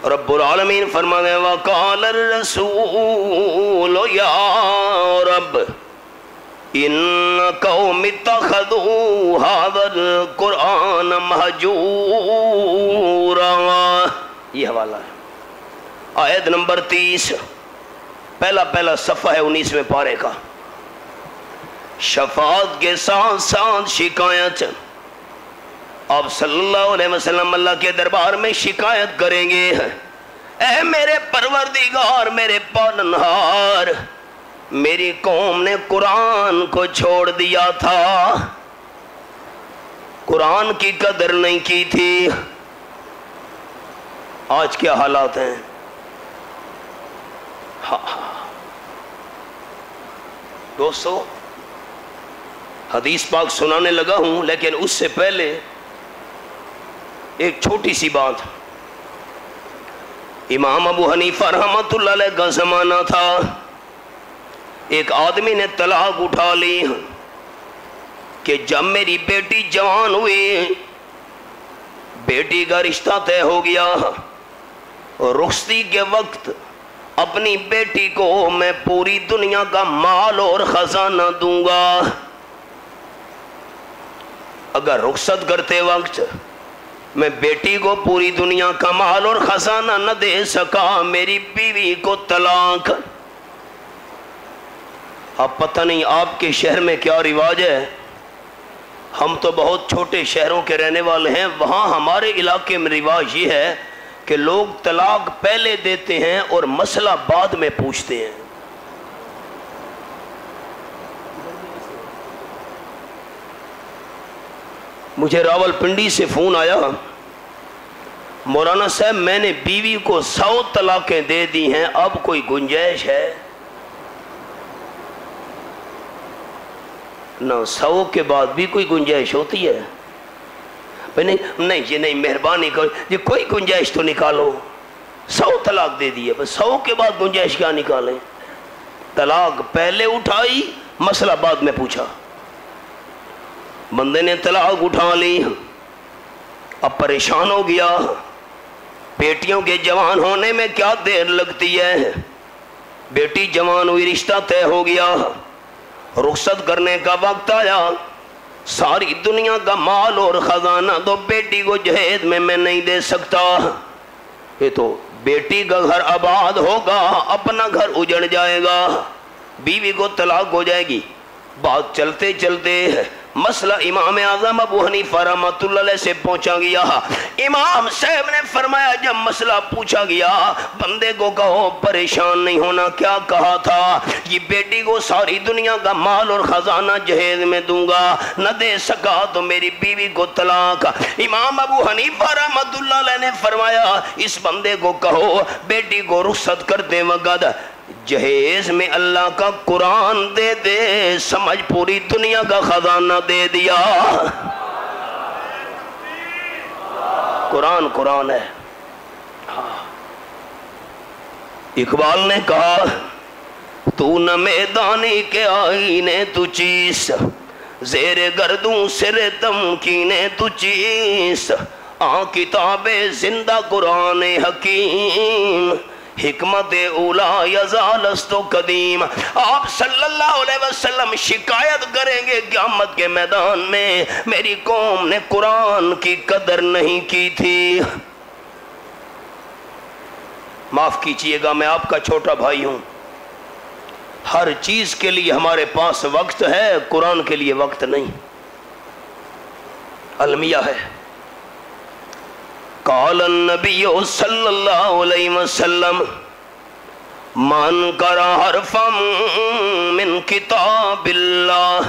رب العالمین فرمانے وَقَالَ الرَّسُولُ يَا رَبِّ إِنَّ قَوْمِ اتَّخَذُوا هَذَا الْقُرْآنَ مَهْجُورًا، یہ حوالہ ہے۔ آیت نمبر 30، پہلا صفحہ ہے 19ویں پارے کا۔ شفاعت کے ساتھ ساتھ شکایت، آپ صلی اللہ علیہ وسلم اللہ کے دربار میں شکایت کریں گے، اے میرے پروردگار، میرے پالنہار، میری قوم نے قرآن کو چھوڑ دیا تھا، قرآن کی قدر نہیں کی تھی۔ آج کیا حالات ہیں؟ دوستو حدیث پاک سنانے لگا ہوں، لیکن اس سے پہلے ایک چھوٹی سی بات۔ امام ابو حنیفہ رحمۃ اللہ علیہ کا زمانہ تھا، ایک آدمی نے طلاق اٹھا لی کہ جب میری بیٹی جوان ہوئی، بیٹی کا رشتہ طے ہو گیا، اور رخصتی کے وقت اپنی بیٹی کو میں پوری دنیا کا مال اور خزانہ دوں گا۔ اگر رخصت کرتے وقت میں بیٹی کو پوری دنیا کا مال اور خزانہ نہ دے سکا، میری بیوی کو طلاق۔ اب پتہ نہیں آپ کے شہر میں کیا رواج ہے، ہم تو بہت چھوٹے شہروں کے رہنے والے ہیں، وہاں ہمارے علاقے میں رواج یہ ہے کہ لوگ طلاق پہلے دیتے ہیں اور مسئلہ بعد میں پوچھتے ہیں۔ مجھے راول پنڈی سے فون آیا، مولانا صاحب میں نے بیوی کو 100 طلاقیں دے دی ہیں، اب کوئی گنجائش ہے؟ نہ 100 کے بعد بھی کوئی گنجائش ہوتی ہے؟ نہیں یہ نہیں، مہربانی کرو یہ کوئی گنجائش تو نکالو، 100 طلاق دے دی ہے، بس 100 کے بعد گنجائش کیا نکالیں؟ طلاق پہلے اٹھائی، مسئلہ بعد میں پوچھا۔ بندے نے طلاق اٹھا لی، اب پریشان ہو گیا، بیٹیوں کے جوان ہونے میں کیا دیر لگتی ہے، بیٹی جوان ہوئی، رشتہ طے ہو گیا، رخصت کرنے کا وقت آیا، ساری دنیا کا مال اور خزانہ تو بیٹی کو جہیز میں نہیں دے سکتا، یہ تو بیٹی کا گھر آباد ہوگا، اپنا گھر اجڑ جائے گا، بیوی کو طلاق ہو جائے گی۔ بات چلتے چلتے مسئلہ امام اعظم ابو حنیفہ رحمۃ اللہ علیہ سے پہنچا گیا۔ امام صاحب نے فرمایا جب مسئلہ پوچھا گیا، بندے کو کہو پریشان نہیں ہونا، کیا کہا تھا؟ یہ بیٹی کو ساری دنیا کا مال اور خزانہ جہیز میں دوں گا، نہ دے سکا تو میری بیوی کو طلاق۔ امام ابو حنیفہ رحمۃ اللہ علیہ نے فرمایا اس بندے کو کہو بیٹی کو رخصت کرتے وقت جہیز میں اللہ کا قرآن دے دے، سمجھ پوری دنیا کا خزانہ دے دیا۔ قرآن ہے۔ اقبال نے کہا تو نہ میدانی کے آئینے تو چیس، زیر گردوں سر تمکینے تو چیس، کتاب زندہ قرآن حکیم، حکمت اولا یزالست قدیم۔ آپ صلی اللہ علیہ وسلم شکایت کریں گے قیامت کے میدان میں، میری قوم نے قرآن کی قدر نہیں کی تھی۔ معاف کیجئے گا میں آپ کا چھوٹا بھائی ہوں، ہر چیز کے لیے ہمارے پاس وقت ہے، قرآن کے لیے وقت نہیں۔ المیہ ہے، قال النبی صلی اللہ علیہ وسلم من قرأ حرفا من کتاب اللہ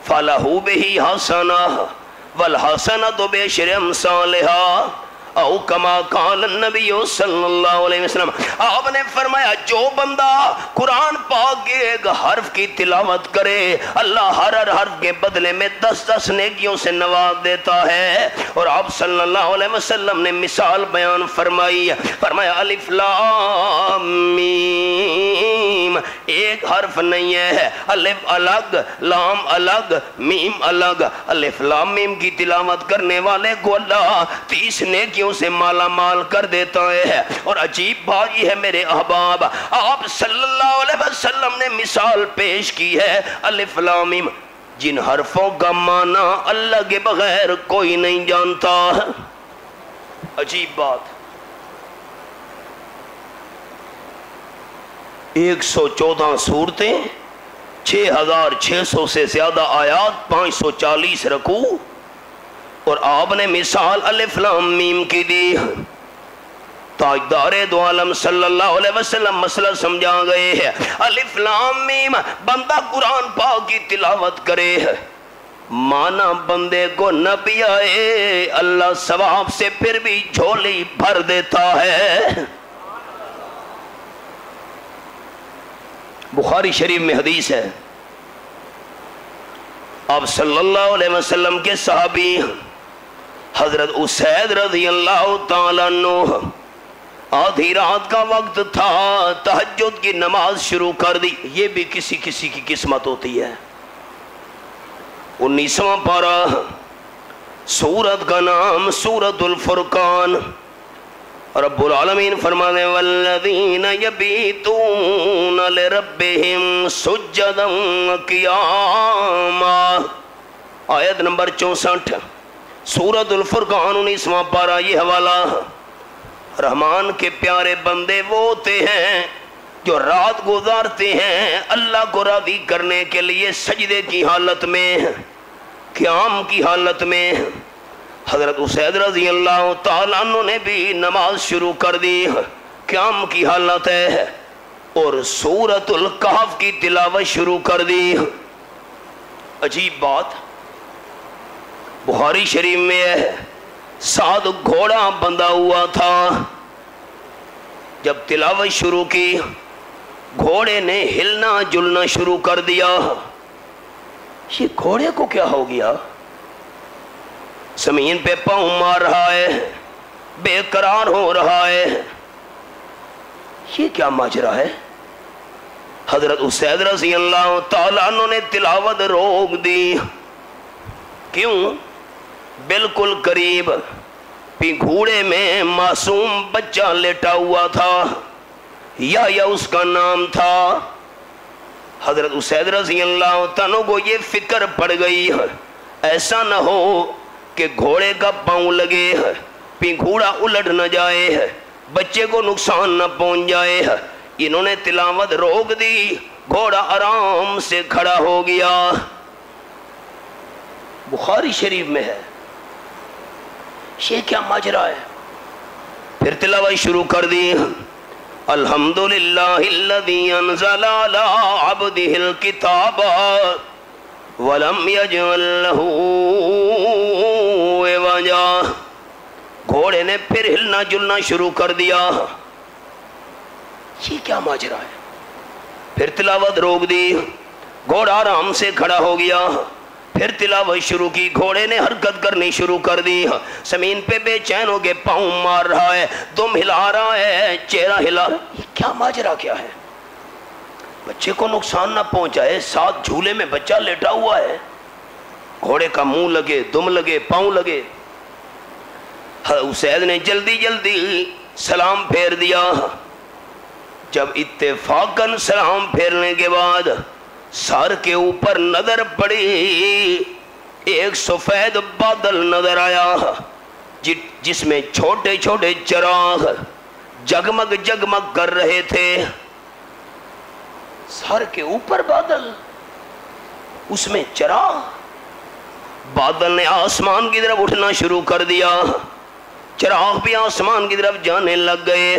فلہ بہ حسنہ والحسنۃ بعشر امثالہا، او کما قال النبی صلی اللہ علیہ وسلم۔ آپ نے فرمایا جو بندہ قرآن پاک کے ایک حرف کی تلاوت کرے، اللہ ہر حرف کے بدلے میں 10 نیکیوں سے نواز دیتا ہے۔ اور آپ صلی اللہ علیہ وسلم نے مثال بیان فرمائی، فرمایا الف لام میم، ایک حرف نہیں ہے، الف الگ، لام الگ، میم الگ۔ الف لام میم کی تلاوت کرنے والے کو اللہ 30 نیکیوں سے مالا مال کر دیتا ہے۔ اور عجیب بات یہ ہے میرے احباب، آپ صلی اللہ علیہ وسلم نے مثال پیش کی ہے الف لام میم، جن حرفوں کا معنی اللہ کے بغیر کوئی نہیں جانتا۔ عجیب بات، 114 سورتیں، 6600 سے زیادہ آیات، 540 رکوع، اور آپ نے مثال الف لام میم کی دی۔ تاجدار دو عالم صلی اللہ علیہ وسلم مسئلہ سمجھا گئے ہیں۔ الف لام میم، بندہ قرآن پاک کی تلاوت کرے، مانا بندے کو نہ بھی آئے، اللہ ثواب سے پھر بھی جھولی بھر دیتا ہے۔ بخاری شریف میں حدیث ہے، آپ صلی اللہ علیہ وسلم کے صحابی حضرت اسید رضی اللہ تعالیٰ عنہ، آدھی رات کا وقت تھا، تہجد کی نماز شروع کر دی۔ یہ بھی کسی کسی کی قسمت ہوتی ہے۔ 19واں پارہ، سورت کا نام سورت الفرقان، رب العالمین فرمانے والذین یبیتون لربہم سجدا قیاما، آیت نمبر 64۔ سورۃ الفرقان 19واں پارہ یہ حوالہ، رحمان کے پیارے بندے وہ ہوتے ہیں جو رات گزارتے ہیں اللہ کو راضی کرنے کے لیے سجدے کی حالت میں، قیام کی حالت میں۔ حضرت اسید رضی اللہ تعالیٰ عنہ نے بھی نماز شروع کر دی، قیام کی حالت ہے، اور سورۃ الکہف کی تلاوت شروع کر دی۔ عجیب بات بخاری شریف میں ہے، ساتھ گھوڑا بندھا ہوا تھا، جب تلاوت شروع کی گھوڑے نے ہلنا جلنا شروع کر دیا۔ یہ گھوڑے کو کیا ہو گیا؟ زمین پہ پاؤں مار رہا ہے، بے قرار ہو رہا ہے، یہ کیا ماجرا ہے؟ حضرت اسید رضی اللہ تعالیٰ عنہ نے تلاوت روک دی۔ کیوں؟ بالکل قریب گھوڑے میں معصوم بچہ لیٹا ہوا تھا، یا اس کا نام تھا۔ حضرت اسید رضی اللہ تعالیٰ کو یہ فکر پڑ گئی ایسا نہ ہو کہ گھوڑے کا پاؤں لگے، گھوڑا الٹ نہ جائے، بچے کو نقصان نہ پہنچ جائے۔ انہوں نے تلاوت روک دی، گھوڑا آرام سے کھڑا ہو گیا۔ بخاری شریف میں ہے، یہ کیا ماجرا ہے؟ پھر تلاوت شروع کر دی، الحمدللہ الذی انزل علی عبدہ الکتاب ولم یجعل لہ عوجا۔ گھوڑے نے پھر ہلنا جلنا شروع کر دیا۔ یہ کیا ماجرا ہے؟ پھر تلاوت روک دی، گھوڑا آرام سے کھڑا ہو گیا۔ پھر تلاوت شروع کی، گھوڑے نے حرکت کرنی شروع کر دی، زمین پہ بے چین ہو کے پاؤں مار رہا ہے، دم ہلا رہا ہے، چہرہ ہلا رہا ہے۔ یہ کیا ماجرا کیا ہے؟ بچے کو نقصان نہ پہنچائے، ساتھ جھولے میں بچہ لیٹا ہوا ہے، گھوڑے کا منہ لگے، دم لگے، پاؤں لگے۔ اسید نے جلدی جلدی سلام پھیر دیا۔ جب اتفاقاً سلام پھیرنے کے بعد سر کے اوپر نظر پڑی، ایک سفید بادل نظر آیا جس میں چھوٹے چھوٹے چراغ جگمگ جگمگ کر رہے تھے۔ سر کے اوپر بادل، اس میں چراغ۔ بادل نے آسمان کی طرف اٹھنا شروع کر دیا، چراغ بھی آسمان کی طرف جانے لگ گئے،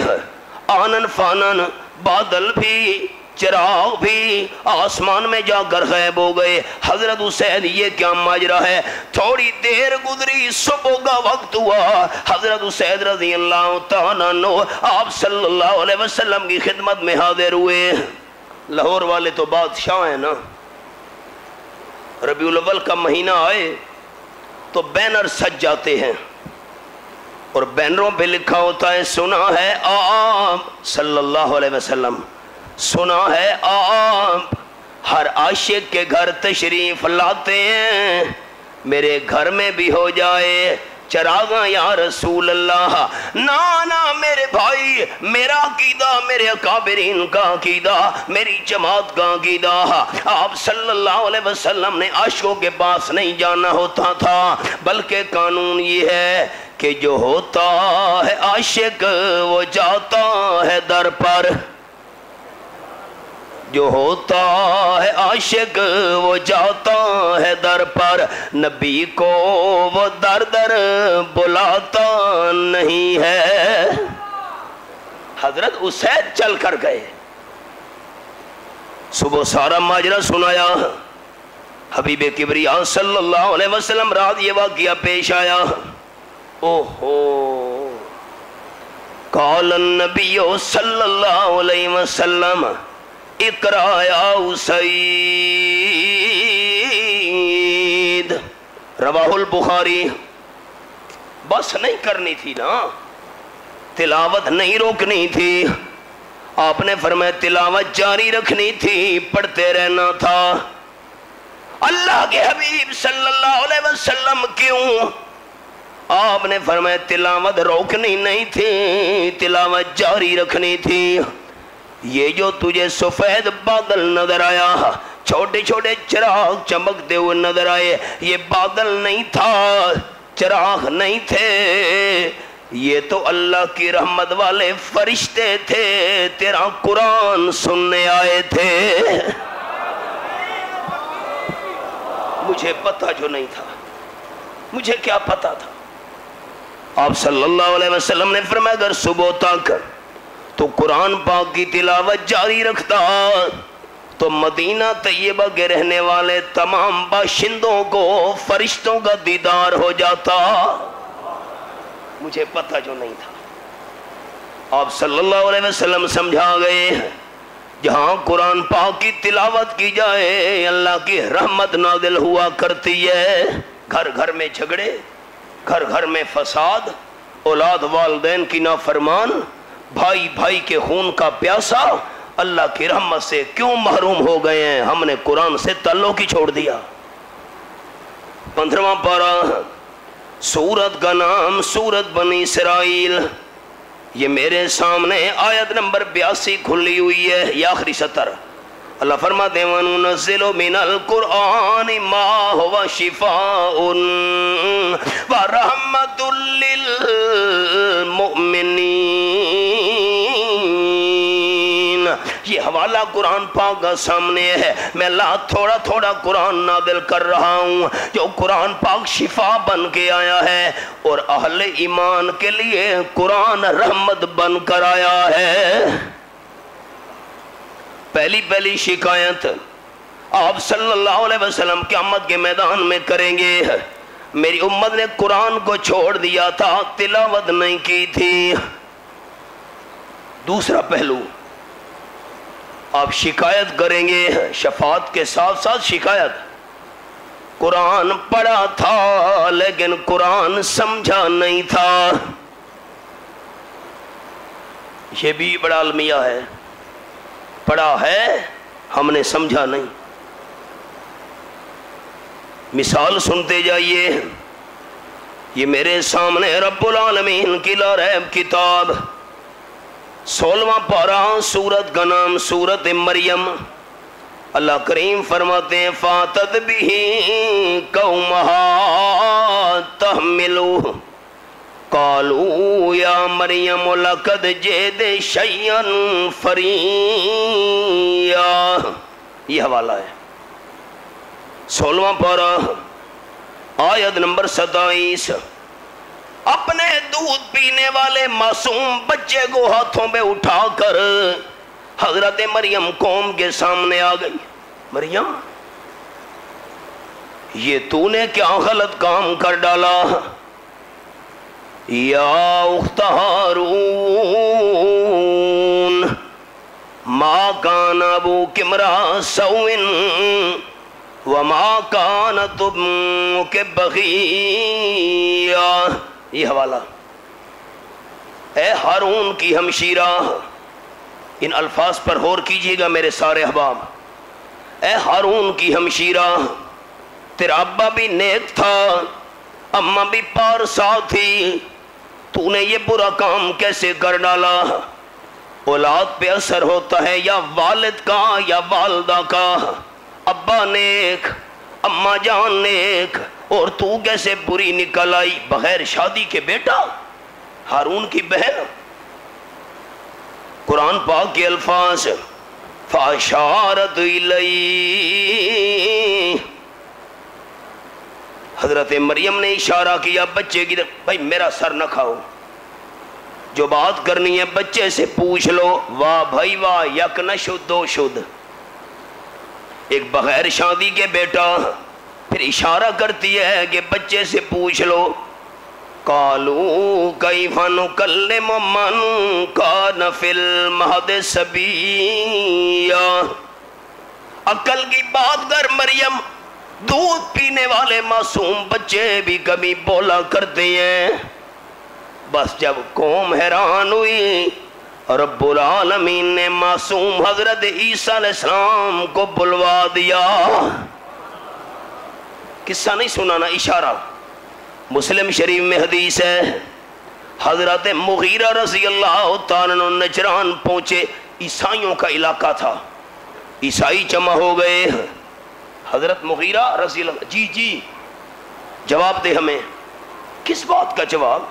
آنن فانن بادل بھی چراغ بھی آسمان میں جا کر غائب ہو گئے۔ حضرت حسین یہ کیا ماجرا ہے؟ تھوڑی دیر گزری، صبح کا وقت ہوا، حضرت حسین رضی اللہ تعالیٰ عنہ آپ صلی اللہ علیہ وسلم کی خدمت میں حاضر ہوئے۔ لاہور والے تو بادشاہ ہیں نا، ربیع الاول کا مہینہ آئے تو بینر سج جاتے ہیں، اور بینروں پہ لکھا ہوتا ہے سنا ہے آپ صلی اللہ علیہ وسلم، سنا ہے آپ ہر عاشق کے گھر تشریف لاتے ہیں، میرے گھر میں بھی ہو جائے چراغاں یا رسول اللہ۔ نانا میرے بھائی، میرا عقیدہ، میرے اکابرین کا عقیدہ، میری جماعت کا عقیدہ، آپ صلی اللہ علیہ وسلم نے عاشقوں کے پاس نہیں جانا ہوتا تھا، بلکہ قانون یہ ہے کہ جو ہوتا ہے عاشق وہ جاتا ہے در پر، جو ہوتا ہے عاشق وہ جاتا ہے در پر، نبی کو وہ در در بلاتا نہیں ہے۔ حضرت حسین چل کر گئے، صبح سارا ماجرا سنایا، حبیب کبریا صلی اللہ علیہ وسلم رات یہ واقعہ پیش آیا۔ اوہو، قال النبی صلی اللہ علیہ وسلم اقرا یا اسید، رواہ البخاری۔ بس نہیں کرنی تھی نا، تلاوت نہیں روکنی تھی، آپ نے فرمایا تلاوت جاری رکھنی تھی، پڑھتے رہنا تھا۔ اللہ کے حبیب صلی اللہ علیہ وسلم کیوں؟ آپ نے فرمایا تلاوت روکنی نہیں تھی، تلاوت جاری رکھنی تھی۔ یہ جو تجھے سفید بادل نظر آیا، چھوٹے چھوٹے چراغ چمکتے ہوئے نظر آئے، یہ بادل نہیں تھا، چراغ نہیں تھے، یہ تو اللہ کی رحمت والے فرشتے تھے، تیرا قرآن سننے آئے تھے۔ مجھے پتہ جو نہیں تھا، مجھے کیا پتہ تھا؟ آپ صلی اللہ علیہ وسلم نے فرمایا اگر صبح تک تو قرآن پاک کی تلاوت جاری رکھتا تو مدینہ طیبہ کے رہنے والے تمام باشندوں کو فرشتوں کا دیدار ہو جاتا۔ مجھے پتہ جو نہیں تھا۔ آپ صلی اللہ علیہ وسلم سمجھا گئے جہاں قرآن پاک کی تلاوت کی جائے اللہ کی رحمت نازل ہوا کرتی ہے۔ گھر گھر میں جھگڑے، گھر گھر میں فساد، اولاد والدین کی نافرمان، بھائی بھائی کے خون کا پیاسا، اللہ کی رحمت سے کیوں محروم ہو گئے ہیں؟ ہم نے قرآن سے تعلق ہی چھوڑ دیا۔ 15واں پارہ، سورت کا نام سورت بنی اسرائیل، یہ میرے سامنے آیت نمبر 82 کھلی ہوئی ہے، یہ آخری سطر۔ اللہ فرماتے ہیں وَنُنَزِّلُ مِنَ الْقُرْآنِ مَا هُوَ شِفَاءٌ وَرَحْمَةٌ لِّلْمُؤْمِنِينَ۔ یہ حوالہ قرآن پاک کا سامنے ہے، میں اللہ تھوڑا تھوڑا قرآن نازل کر رہا ہوں، جو قرآن پاک شفا بن کے آیا ہے اور اہل ایمان کے لیے قرآن رحمت بن کر آیا ہے۔ پہلی شکایت آپ صلی اللہ علیہ وسلم قیامت کے میدان میں کریں گے، میری امت نے قرآن کو چھوڑ دیا تھا، تلاوت نہیں کی تھی۔ دوسرا پہلو آپ شکایت کریں گے، شفاعت کے ساتھ ساتھ شکایت، قرآن پڑھا تھا لیکن قرآن سمجھا نہیں تھا۔ یہ بھی بڑا المیہ ہے، پڑھا ہے ہم نے سمجھا نہیں۔ مثال سنتے جائیے، یہ میرے سامنے رب العالمین کی لا ریب کتاب، 16واں پارہ، سورت کا نام سورت مریم۔ اللہ کریم فرماتے ہیں فَاتَتْ بِهِ قَوْمَهَا تَحْمِلُهُ قالوا یا مریم لقد جئت شیئا فریا۔ یہ حوالہ ہے 16واں پارہ آیت نمبر 27۔ اپنے دودھ پینے والے معصوم بچے کو ہاتھوں میں اٹھا کر حضرت مریم قوم کے سامنے آ گئی۔ مریم یہ تو نے کیا غلط کام کر ڈالا؟ یا اخت ہارون ما کان ابوک امرأ سوء وما کانت امک بغیا۔ یہ حوالہ، اے ہارون کی ہمشیرہ، ان الفاظ پر غور کیجئے گا میرے سارے احباب۔ اے ہارون کی ہمشیرہ، تیرا ابا بھی نیک تھا، اماں بھی پارسا تھی، تو نے یہ برا کام کیسے کر ڈالا؟ اولاد پہ اثر ہوتا ہے یا والد کا یا والدہ کا، ابا نیک، اماں جان نیک، اور تو کیسے بری نکل آئی بغیر شادی کے بیٹا، ہارون کی بہن۔ قرآن پاک کے الفاظ فَأَشَارَتْ إِلَيْهِ، حضرت مریم نے اشارہ کیا بچے کی طرف، بھائی میرا سر نہ کھاؤ، جو بات کرنی ہے بچے سے پوچھ لو۔ واہ بھائی واہ، یک نہ شد دو شد، ایک بغیر شادی کے بیٹا، پھر اشارہ کرتی ہے کہ بچے سے پوچھ لو۔ قالوا کیف نکلم من کان فی المہد صبیا۔ عقل کی بات کر مریم، دودھ پینے والے معصوم بچے بھی کبھی بولا کرتے ہیں۔ بس جب قوم حیران ہوئی، رب العالمین نے معصوم حضرت عیسیٰ علیہ السلام کو بلوا دیا۔ قصہ نہیں سنانا، اشارہ۔ مسلم شریف میں حدیث ہے، حضرت مغیرہ رضی اللہ تعالیٰ عنہ نجران پہنچے، عیسائیوں کا علاقہ تھا، عیسائی جمع ہو گئے۔ حضرت مغیرہ رضی اللہ، جی جی جواب دے ہمیں، کس بات کا جواب؟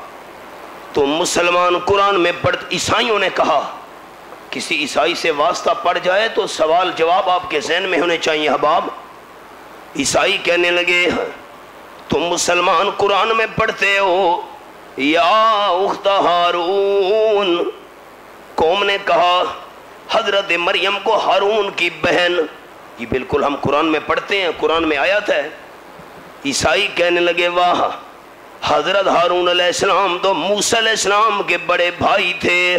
تو مسلمان قرآن میں عیسائیوں نے کہا کسی عیسائی سے واسطہ پڑ جائے تو سوال جواب آپ کے ذہن میں ہونے چاہیے حباب۔ عیسائی کہنے لگے تم مسلمان قرآن میں پڑھتے ہو یا اخت ہارون، قوم نے کہا حضرت مریم کو ہارون کی بہن، یہ بالکل ہم قرآن میں پڑھتے ہیں، قرآن میں آیت ہے۔ عیسائی کہنے لگے واہ، حضرت ہارون علیہ السلام تو موسیٰ علیہ السلام کے بڑے بھائی تھے۔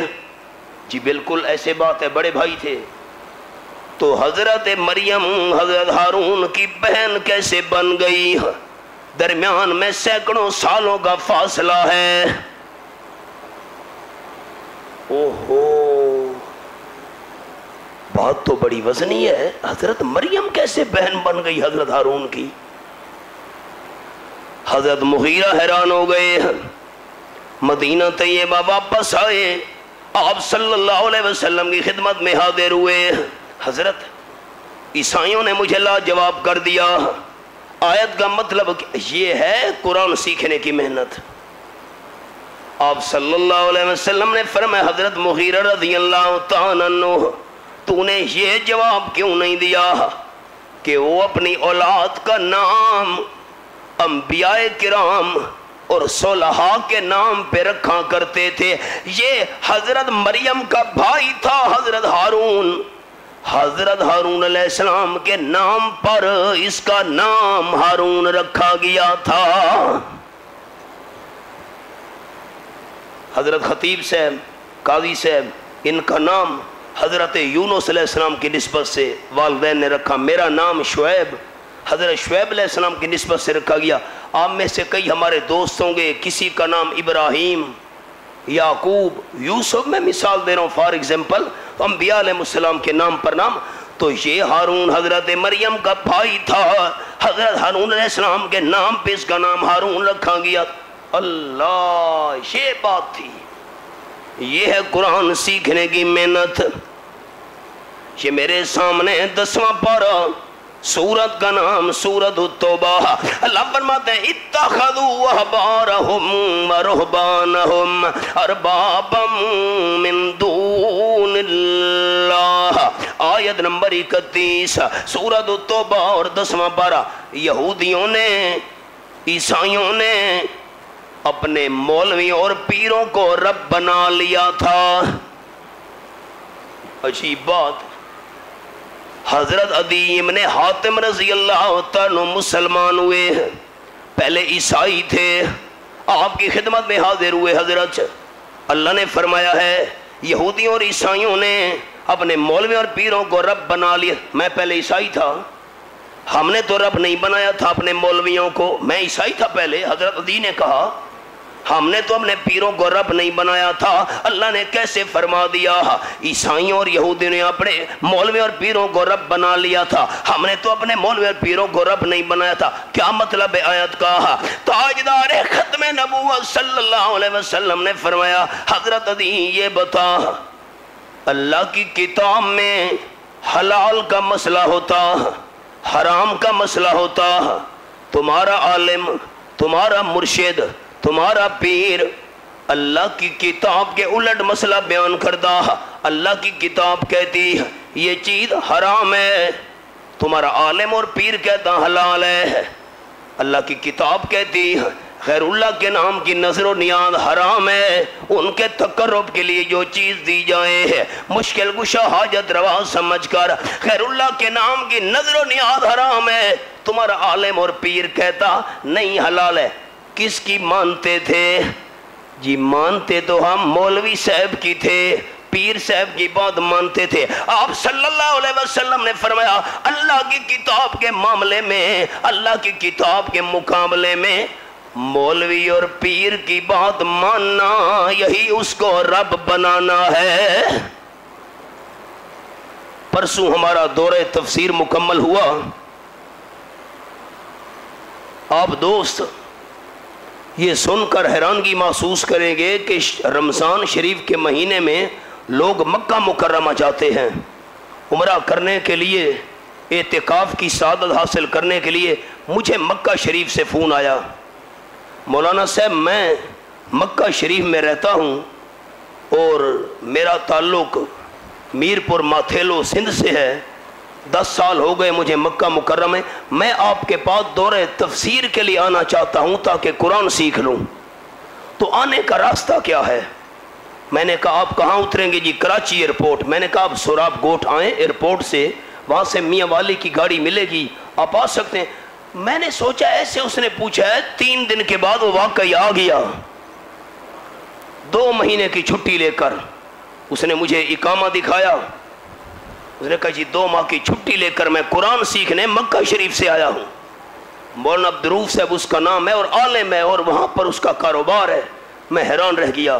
جی بالکل ایسے بات ہے، بڑے بھائی تھے، تو حضرت مریم حضرت ہارون کی بہن کیسے بن گئی؟ درمیان میں سینکڑوں سالوں کا فاصلہ ہے۔ اوہو، بات تو بڑی وزنی ہے، حضرت مریم کیسے بہن بن گئی حضرت ہارون کی؟ حضرت مغیرہ حیران ہو گئے، مدینہ طیبہ واپس آئے، آپ صلی اللہ علیہ وسلم کی خدمت میں حاضر ہوئے۔ حضرت عیسائیوں نے مجھے لاجواب کر دیا، آیت کا مطلب یہ ہے قرآن سیکھنے کی محنت۔ آپ صلی اللہ علیہ وسلم نے فرمایا حضرت مغیرہ رضی اللہ تعالیٰ عنہ، تو نے یہ جواب کیوں نہیں دیا کہ وہ اپنی اولاد کا نام انبیاء کرام اور صلحاء کے نام پہ رکھا کرتے تھے؟ یہ حضرت مریم کا بھائی تھا حضرت ہارون، حضرت ہارون علیہ السلام کے نام پر اس کا نام ہارون رکھا گیا تھا۔ حضرت خطیب صاحب، قاضی صاحب، ان کا نام حضرت یونس علیہ السلام کی نسبت سے والدین نے رکھا۔ میرا نام شعیب حضرت شعیب علیہ السلام کی نسبت سے رکھا گیا۔ آپ میں سے کئی ہمارے دوست ہوں گے، کسی کا نام ابراہیم، یعقوب، یوسف، میں مثال دے رہا ہوں فار ایگزامپل، انبیاء علیہ السلام کے نام پر نام۔ تو یہ ہارون حضرت مریم کا بھائی تھا، حضرت ہارون علیہ السلام کے نام پہ اس کا نام ہارون رکھا گیا۔ اللہ، یہ بات تھی، یہ ہے قرآن سیکھنے کی محنت۔ یہ میرے سامنے 10واں پارہ، سورت کا نام سورت التوبہ۔ اللہ فرماتے ہیں اتخذوا احبارهم ورهبانهم اربابا من دون اللہ، آیت نمبر 31 سورت التوبہ اور 10واں پارہ۔ یہودیوں نے، عیسائیوں نے اپنے مولویوں اور پیروں کو رب بنا لیا تھا۔ عجیب بات، حضرت عدی ابن حاتم رضی اللہ تعالیٰ مسلمان ہوئے، پہلے عیسائی تھے، آپ کی خدمت میں حاضر ہوئے۔ حضرت اللہ نے فرمایا ہے یہودیوں اور عیسائیوں نے اپنے مولوی اور پیروں کو رب بنا لیا۔ میں پہلے عیسائی تھا، ہم نے تو رب نہیں بنایا تھا اپنے مولویوں کو، میں عیسائی تھا پہلے۔ حضرت عدی نے کہا ہم نے تو اپنے پیروں کو رب نہیں بنایا تھا۔ اللہ نے کیسے فرما دیا؟ عیسائیوں اور یہودیوں نے اپنے مولوی اور پیروں کو رب بنا لیا تھا، ہم نے تو اپنے مولوی اور پیروں کو رب نہیں بنایا تھا۔ کیا مطلب ہے آیت کا؟ تاجدار ختم نبوت صلی اللہ علیہ وسلم نے فرمایا حضرت عدی یہ بتا، اللہ کی کتاب میں حلال کا مسئلہ ہوتا، حرام کا مسئلہ ہوتا، تمہارا عالم، تمہارا مرشد، تمہارا پیر اللہ کی کتاب کے الٹ مسئلہ بیان کردہ۔ اللہ کی کتاب کہتی یہ چیز حرام ہے، تمہارا عالم اور پیر کہتا حلال ہے۔ اللہ کی کتاب کہتی غیر اللہ کے نام کی نظر و نیاز حرام ہے، ان کے تقرب کے لیے جو چیز دی جائے مشکل کشا حاجت روا سمجھ کر غیر اللہ کے نام کی نظر و نیاز حرام ہے، تمہارا عالم اور پیر کہتا نہیں حلال ہے۔ کس کی مانتے تھے؟ جی مانتے تو ہم مولوی صاحب کی تھے، پیر صاحب کی بات مانتے تھے۔ آپ صلی اللہ علیہ وسلم نے فرمایا اللہ کی کتاب کے معاملے میں، اللہ کی کتاب کے مقابلے میں مولوی اور پیر کی بات ماننا یہی اس کو رب بنانا ہے۔ پرسوں ہمارا دورہ تفسیر مکمل ہوا، آپ دوست یہ سن کر حیرانگی محسوس کریں گے کہ رمضان شریف کے مہینے میں لوگ مکہ مکرمہ جاتے ہیں عمرہ کرنے کے لیے، اعتکاف کی سعادت حاصل کرنے کے لیے۔ مجھے مکہ شریف سے فون آیا، مولانا صاحب میں مکہ شریف میں رہتا ہوں اور میرا تعلق میرپور ماتھیلو سندھ سے ہے، 10 سال ہو گئے مجھے مکہ مکرمہ، میں آپ کے پاس دورہ تفسیر کے لیے آنا چاہتا ہوں تاکہ قرآن سیکھ لوں، تو آنے کا راستہ کیا ہے؟ میں نے کہا آپ کہاں اتریں گے؟ جی کراچی ایئرپورٹ۔ میں نے کہا آپ سوراب گوٹ آئیں ایئرپورٹ سے، وہاں سے میاں والی کی گاڑی ملے گی، آپ آ سکتے ہیں۔ میں نے سوچا ایسے اس نے پوچھا ہے، 3 دن کے بعد وہ واقعی آ گیا، 2 مہینے کی چھٹی لے کر۔ اس نے مجھے اقامہ دکھایا، اس نے کہا جی 2 ماہ کی چھٹی لے کر میں قرآن سیکھنے مکہ شریف سے آیا ہوں۔ مولانا عبدالرؤوف صاحب اس کا نام ہے اور عالم ہے اور وہاں پر اس کا کاروبار ہے۔ میں حیران رہ گیا۔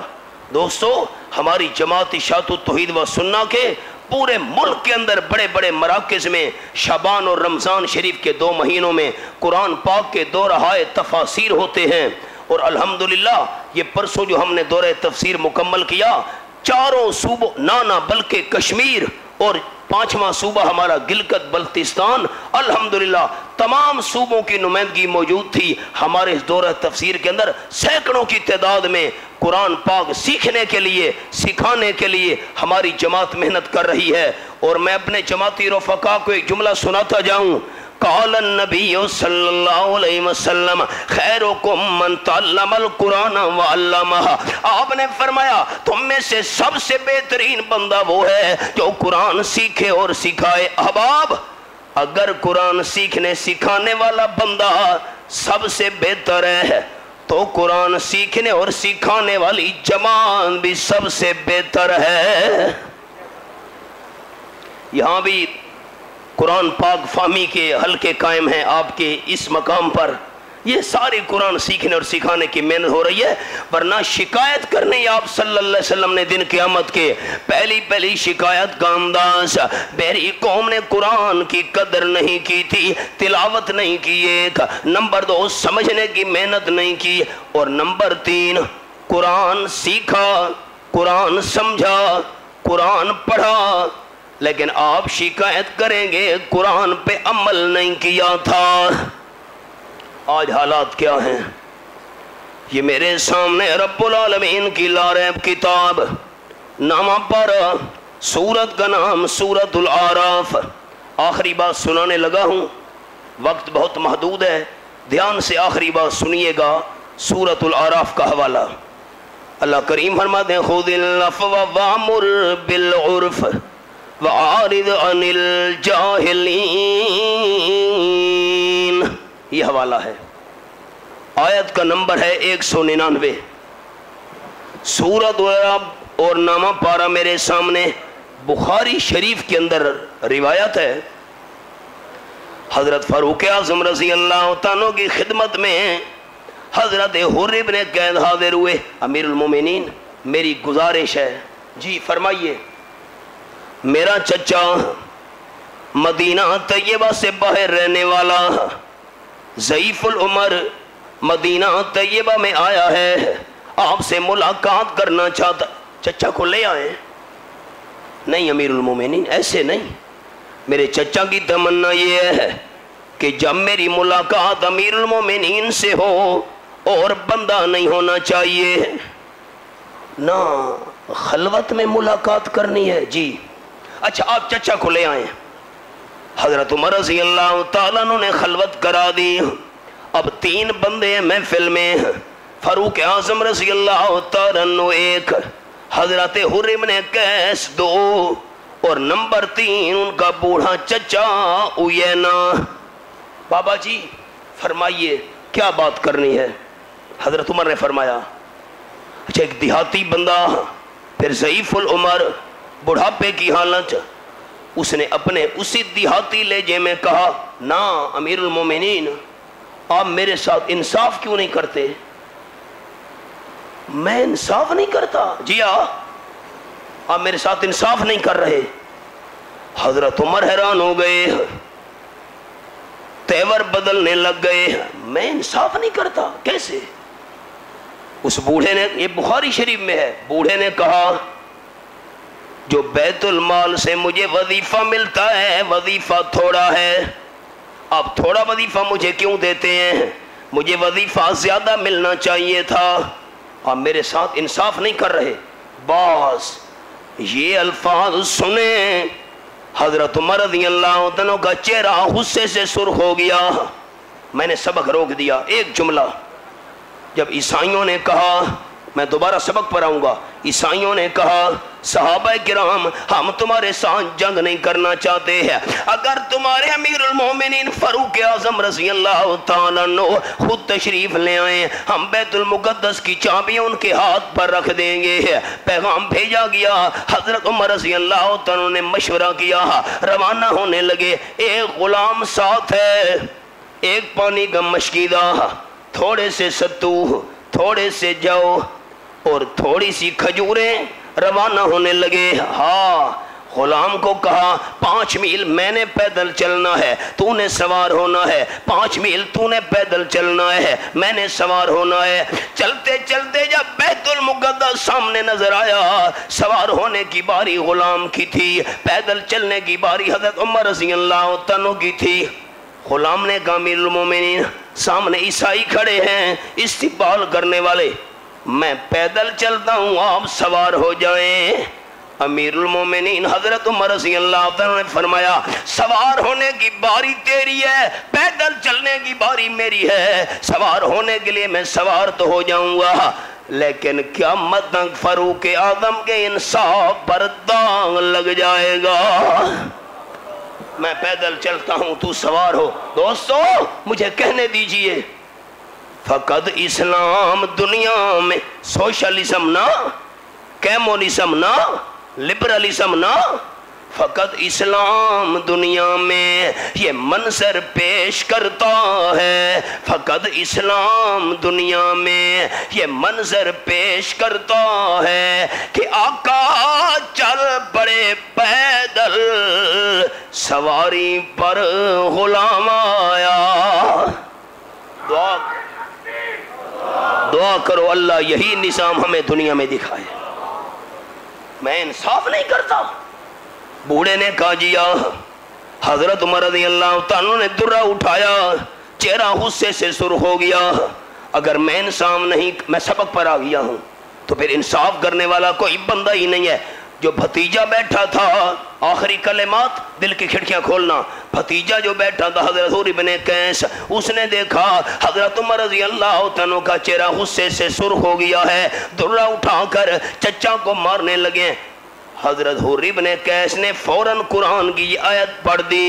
دوستو ہماری جماعت اشاعت التوحید و سنہ کے پورے ملک کے اندر بڑے بڑے مراکز میں شعبان اور رمضان شریف کے 2 مہینوں میں قرآن پاک کے 2 رہائے تفاسیر ہوتے ہیں، اور الحمدللہ یہ پرسوں جو ہم نے دورہ تفسیر مکمل کیا، 4 صوبوں نہ بلکہ کشمیر اور 5واں صوبہ ہمارا گلگت بلتستان، الحمدللہ تمام صوبوں کی نمائندگی موجود تھی ہمارے اس دورہ تفسیر کے اندر۔ سینکڑوں کی تعداد میں قرآن پاک سیکھنے کے لیے سکھانے کے لیے ہماری جماعت محنت کر رہی ہے۔ اور میں اپنے جماعتی رفقا کو ایک جملہ سناتا جاؤں، قال النبی صلی اللہ علیہ وسلم خیرکم من تعلم القرآن وعلمہ۔ آپ نے فرمایا تم میں سے سب سے بہترین بندہ وہ ہے جو قرآن سیکھے اور سکھائے۔ احباب اگر قرآن سیکھنے سکھانے والا بندہ سب سے بہتر ہے تو قرآن سیکھنے اور سکھانے والی جماعت بھی سب سے بہتر ہے۔ یہاں بھی قرآن پاک فہمی کے حلقے قائم ہیں آپ کے اس مقام پر، یہ ساری قرآن سیکھنے اور سکھانے کی محنت ہو رہی ہے، ورنہ شکایت کرنی آپ صلی اللہ علیہ وسلم نے دن قیامت کے پہلی شکایت کا انداز، میری قوم نے قرآن کی قدر نہیں کی تھی، تلاوت نہیں کی، 1 نمبر 2 سمجھنے کی محنت نہیں کی، اور نمبر 3 قرآن سیکھا، قرآن سمجھا، قرآن پڑھا، لیکن آپ شکایت کریں گے قرآن پہ عمل نہیں کیا تھا۔ آج حالات کیا ہیں؟ یہ میرے سامنے رب العالمین کی لاریب کتاب، نامہ پارا، سورت کا نام سورت الاعراف۔ آخری بات سنانے لگا ہوں، وقت بہت محدود ہے، دھیان سے آخری بات سنیے گا، سورت الاعراف کا حوالہ۔ اللہ کریم فرماتے ہیں خذ العفو وامر بالعرف وَعَارِضْ عَنِ الْجَاهِلِينَ، یہ حوالہ ہے، آیت کا نمبر ہے 199۔ سورۃ الاعراف اور نامہ پارا میرے سامنے، بخاری شریف کے اندر روایت ہے، حضرت فاروق اعظم رضی اللہ عنہ کی خدمت میں حضرت حر ابن قید حاضر ہوئے۔ امیر المومنین میری گزارش ہے، جی فرمائیے، میرا چچا مدینہ طیبہ سے باہر رہنے والا ضعیف العمر مدینہ طیبہ میں آیا ہے، آپ سے ملاقات کرنا چاہتا۔ چچا کو لے آئے؟ نہیں امیر المومنین، ایسے نہیں، میرے چچا کی تمنا یہ ہے کہ جب میری ملاقات امیر المومنین سے ہو اور بندہ نہیں ہونا چاہیے، نہ خلوت میں ملاقات کرنی ہے۔ جی اچھا آپ چچا کو لے آئیں۔ حضرت عمر رضی اللہ تعالیٰ نے خلوت کرا دی، اب 3 بندے ہیں محفل میں، فاروق اعظم رضی اللہ تعالیٰ 1، حضرت حر ابن قیس 2، اور نمبر 3 ان کا بوڑھا چچا اوینا۔ بابا جی فرمائیے کیا بات کرنی ہے؟ حضرت عمر نے فرمایا اچھا ایک دیہاتی بندہ، پھر ضعیف العمر، بڑھاپے کی حالت، اس نے اپنے اسی دیہاتی لہجے میں کہا نا امیر المومنین آپ میرے ساتھ انصاف کیوں نہیں کرتے؟ میں انصاف نہیں کرتا؟ جی آپ میرے ساتھ انصاف نہیں کر رہے۔ حضرت عمر حیران ہو گئے، تیور بدلنے لگ گئے، میں انصاف نہیں کرتا کیسے؟ اس بوڑھے نے، یہ بخاری شریف میں ہے، بوڑھے نے کہا جو بیت المال سے مجھے وظیفہ ملتا ہے وظیفہ تھوڑا ہے، آپ تھوڑا وظیفہ مجھے کیوں دیتے ہیں؟ مجھے وظیفہ زیادہ ملنا چاہیے تھا، آپ میرے ساتھ انصاف نہیں کر رہے۔ باس یہ الفاظ سنیں، حضرت عمر رضی اللہ عنہ کا چہرہ غصے سے سرخ ہو گیا۔ میں نے سبق روک دیا، ایک جملہ جب عیسائیوں نے کہا، میں دوبارہ سبق پر آؤں گا، عیسائیوں نے کہا صحابہ کرام ہم تمہارے ساتھ جنگ نہیں کرنا چاہتے ہیں، اگر تمہارے امیر المومنین فاروق اعظم رضی اللہ تعالیٰ عنہ خود تشریف لے آئیں، ہم بیت المقدس کی چابیاں ان کے ہاتھ پر رکھ دیں گے۔ پیغام بھیجا گیا، حضرت عمر رضی اللہ تعالیٰ نے مشورہ کیا، روانہ ہونے لگے۔ ایک غلام ساتھ ہے، ایک پانی کا مشکیدہ، تھوڑے سے ستو، تھوڑے سے جو اور تھوڑی سی کھجوریں، روانہ ہونے لگے۔ ہاں غلام کو کہا 5 میل میں نے پیدل چلنا ہے، تو نے سوار ہونا ہے، 5 میل تو نے پیدل چلنا ہے، میں نے سوار ہونا ہے۔ چلتے چلتے جب بیت المقدس سامنے نظر آیا، سوار ہونے کی باری غلام کی تھی، پیدل چلنے کی باری حضرت عمر رضی اللہ عنہ کی تھی۔ غلام نے کہا امیر المومنین سامنے عیسائی کھڑے ہیں استقبال کرنے والے، میں پیدل چلتا ہوں آپ سوار ہو جائیں۔ امیر المومنین حضرت عمر رضی اللہ عنہ نے فرمایا سوار ہونے کی باری تیری ہے، پیدل چلنے کی باری میری ہے، سوار ہونے کے لیے میں سوار تو ہو جاؤں گا، لیکن قیامت تک فاروق اعظم کے انصاف پر داغ لگ جائے گا۔ میں پیدل چلتا ہوں تو سوار ہو۔ دوستو مجھے کہنے دیجئے، فقط اسلام دنیا میں سوشلزم نہ، کیمونزم نہ، لبرلزم نہ، فقط اسلام دنیا میں یہ منظر پیش کرتا ہے، فقط اسلام دنیا میں یہ منظر پیش کرتا ہے کہ آقا چل پڑے پیدل، سواری پر غلام آیا۔ دعا کرو اللہ یہی نظام ہمیں دنیا میں دکھائے۔ میں انصاف نہیں کرتا۔ بوڑھے نے کہا جی حضرت عمر رضی اللہ تعالیٰ نے درہ اٹھایا، چہرہ غصے سے سرخ ہو گیا۔ اگر میں انصاف نہیں، میں سبق پر آ گیا ہوں، تو پھر انصاف کرنے والا کوئی بندہ ہی نہیں ہے۔ جو بھتیجا بیٹھا تھا، آخری کلمات دل کی کھڑکیاں کھولنا، بھتیجا جو بیٹھا تھا حضرت حور بن قیس، اس نے دیکھا حضرت عمر رضی اللہ عنہ کا چہرہ غصے سے سرخ ہو گیا ہے، درہ اٹھا کر چچا کو مارنے لگے۔ حضرت حور بن قیس نے فوراً قرآن کی یہ آیت پڑھ دی۔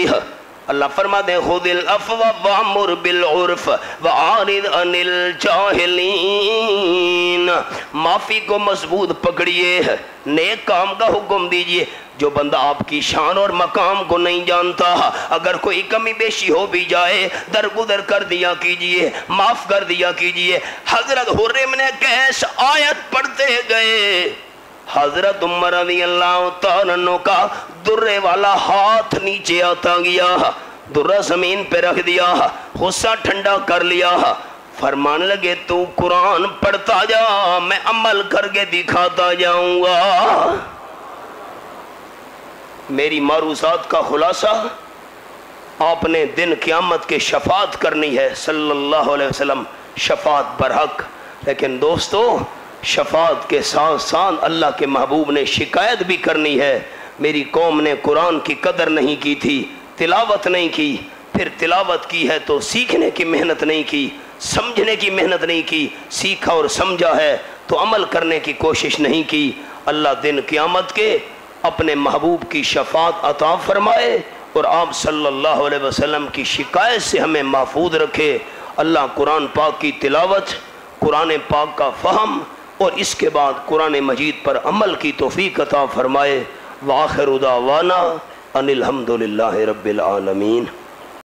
اللہ فرماتے ہیں خذ العفو وامر بالعرف وعارض عن الجاہلین، معافی کو مضبوط پکڑیے، نیک کام کا حکم دیجئے۔ جو بندہ آپ کی شان اور مقام کو نہیں جانتا، اگر کوئی کمی بیشی ہو بھی جائے درگزر کر دیا کیجئے، معاف کر دیا کیجئے۔ حضرت حور بن قیس آیت پڑھتے گئے، حضرت عمر رضی اللہ تعالیٰ عنہ کا درے والا ہاتھ نیچے آتا گیا، درہ زمین پہ رکھ دیا، غصہ ٹھنڈا کر لیا، فرمان لگے تو قرآن پڑھتا جا، میں عمل کر کے دکھاتا جاؤں گا۔ میری معروضات کا خلاصہ، آپ نے دن قیامت کے شفاعت کرنی ہے صلی اللہ علیہ وسلم، شفاعت برحق، لیکن دوستو شفاعت کے ساتھ ساتھ اللہ کے محبوب نے شکایت بھی کرنی ہے۔ میری قوم نے قرآن کی قدر نہیں کی تھی، تلاوت نہیں کی، پھر تلاوت کی ہے تو سیکھنے کی محنت نہیں کی، سمجھنے کی محنت نہیں کی، سیکھا اور سمجھا ہے تو عمل کرنے کی کوشش نہیں کی۔ اللہ دن قیامت کے اپنے محبوب کی شفاعت عطا فرمائے اور آپ صلی اللہ علیہ وسلم کی شکایت سے ہمیں محفوظ رکھے۔ اللہ قرآن پاک کی تلاوت، قرآن پاک کا فہم اور اس کے بعد قرآن مجید پر عمل کی توفیق عطا فرمائے۔ وآخر دعوانا ان الحمد للہ رب العالمین۔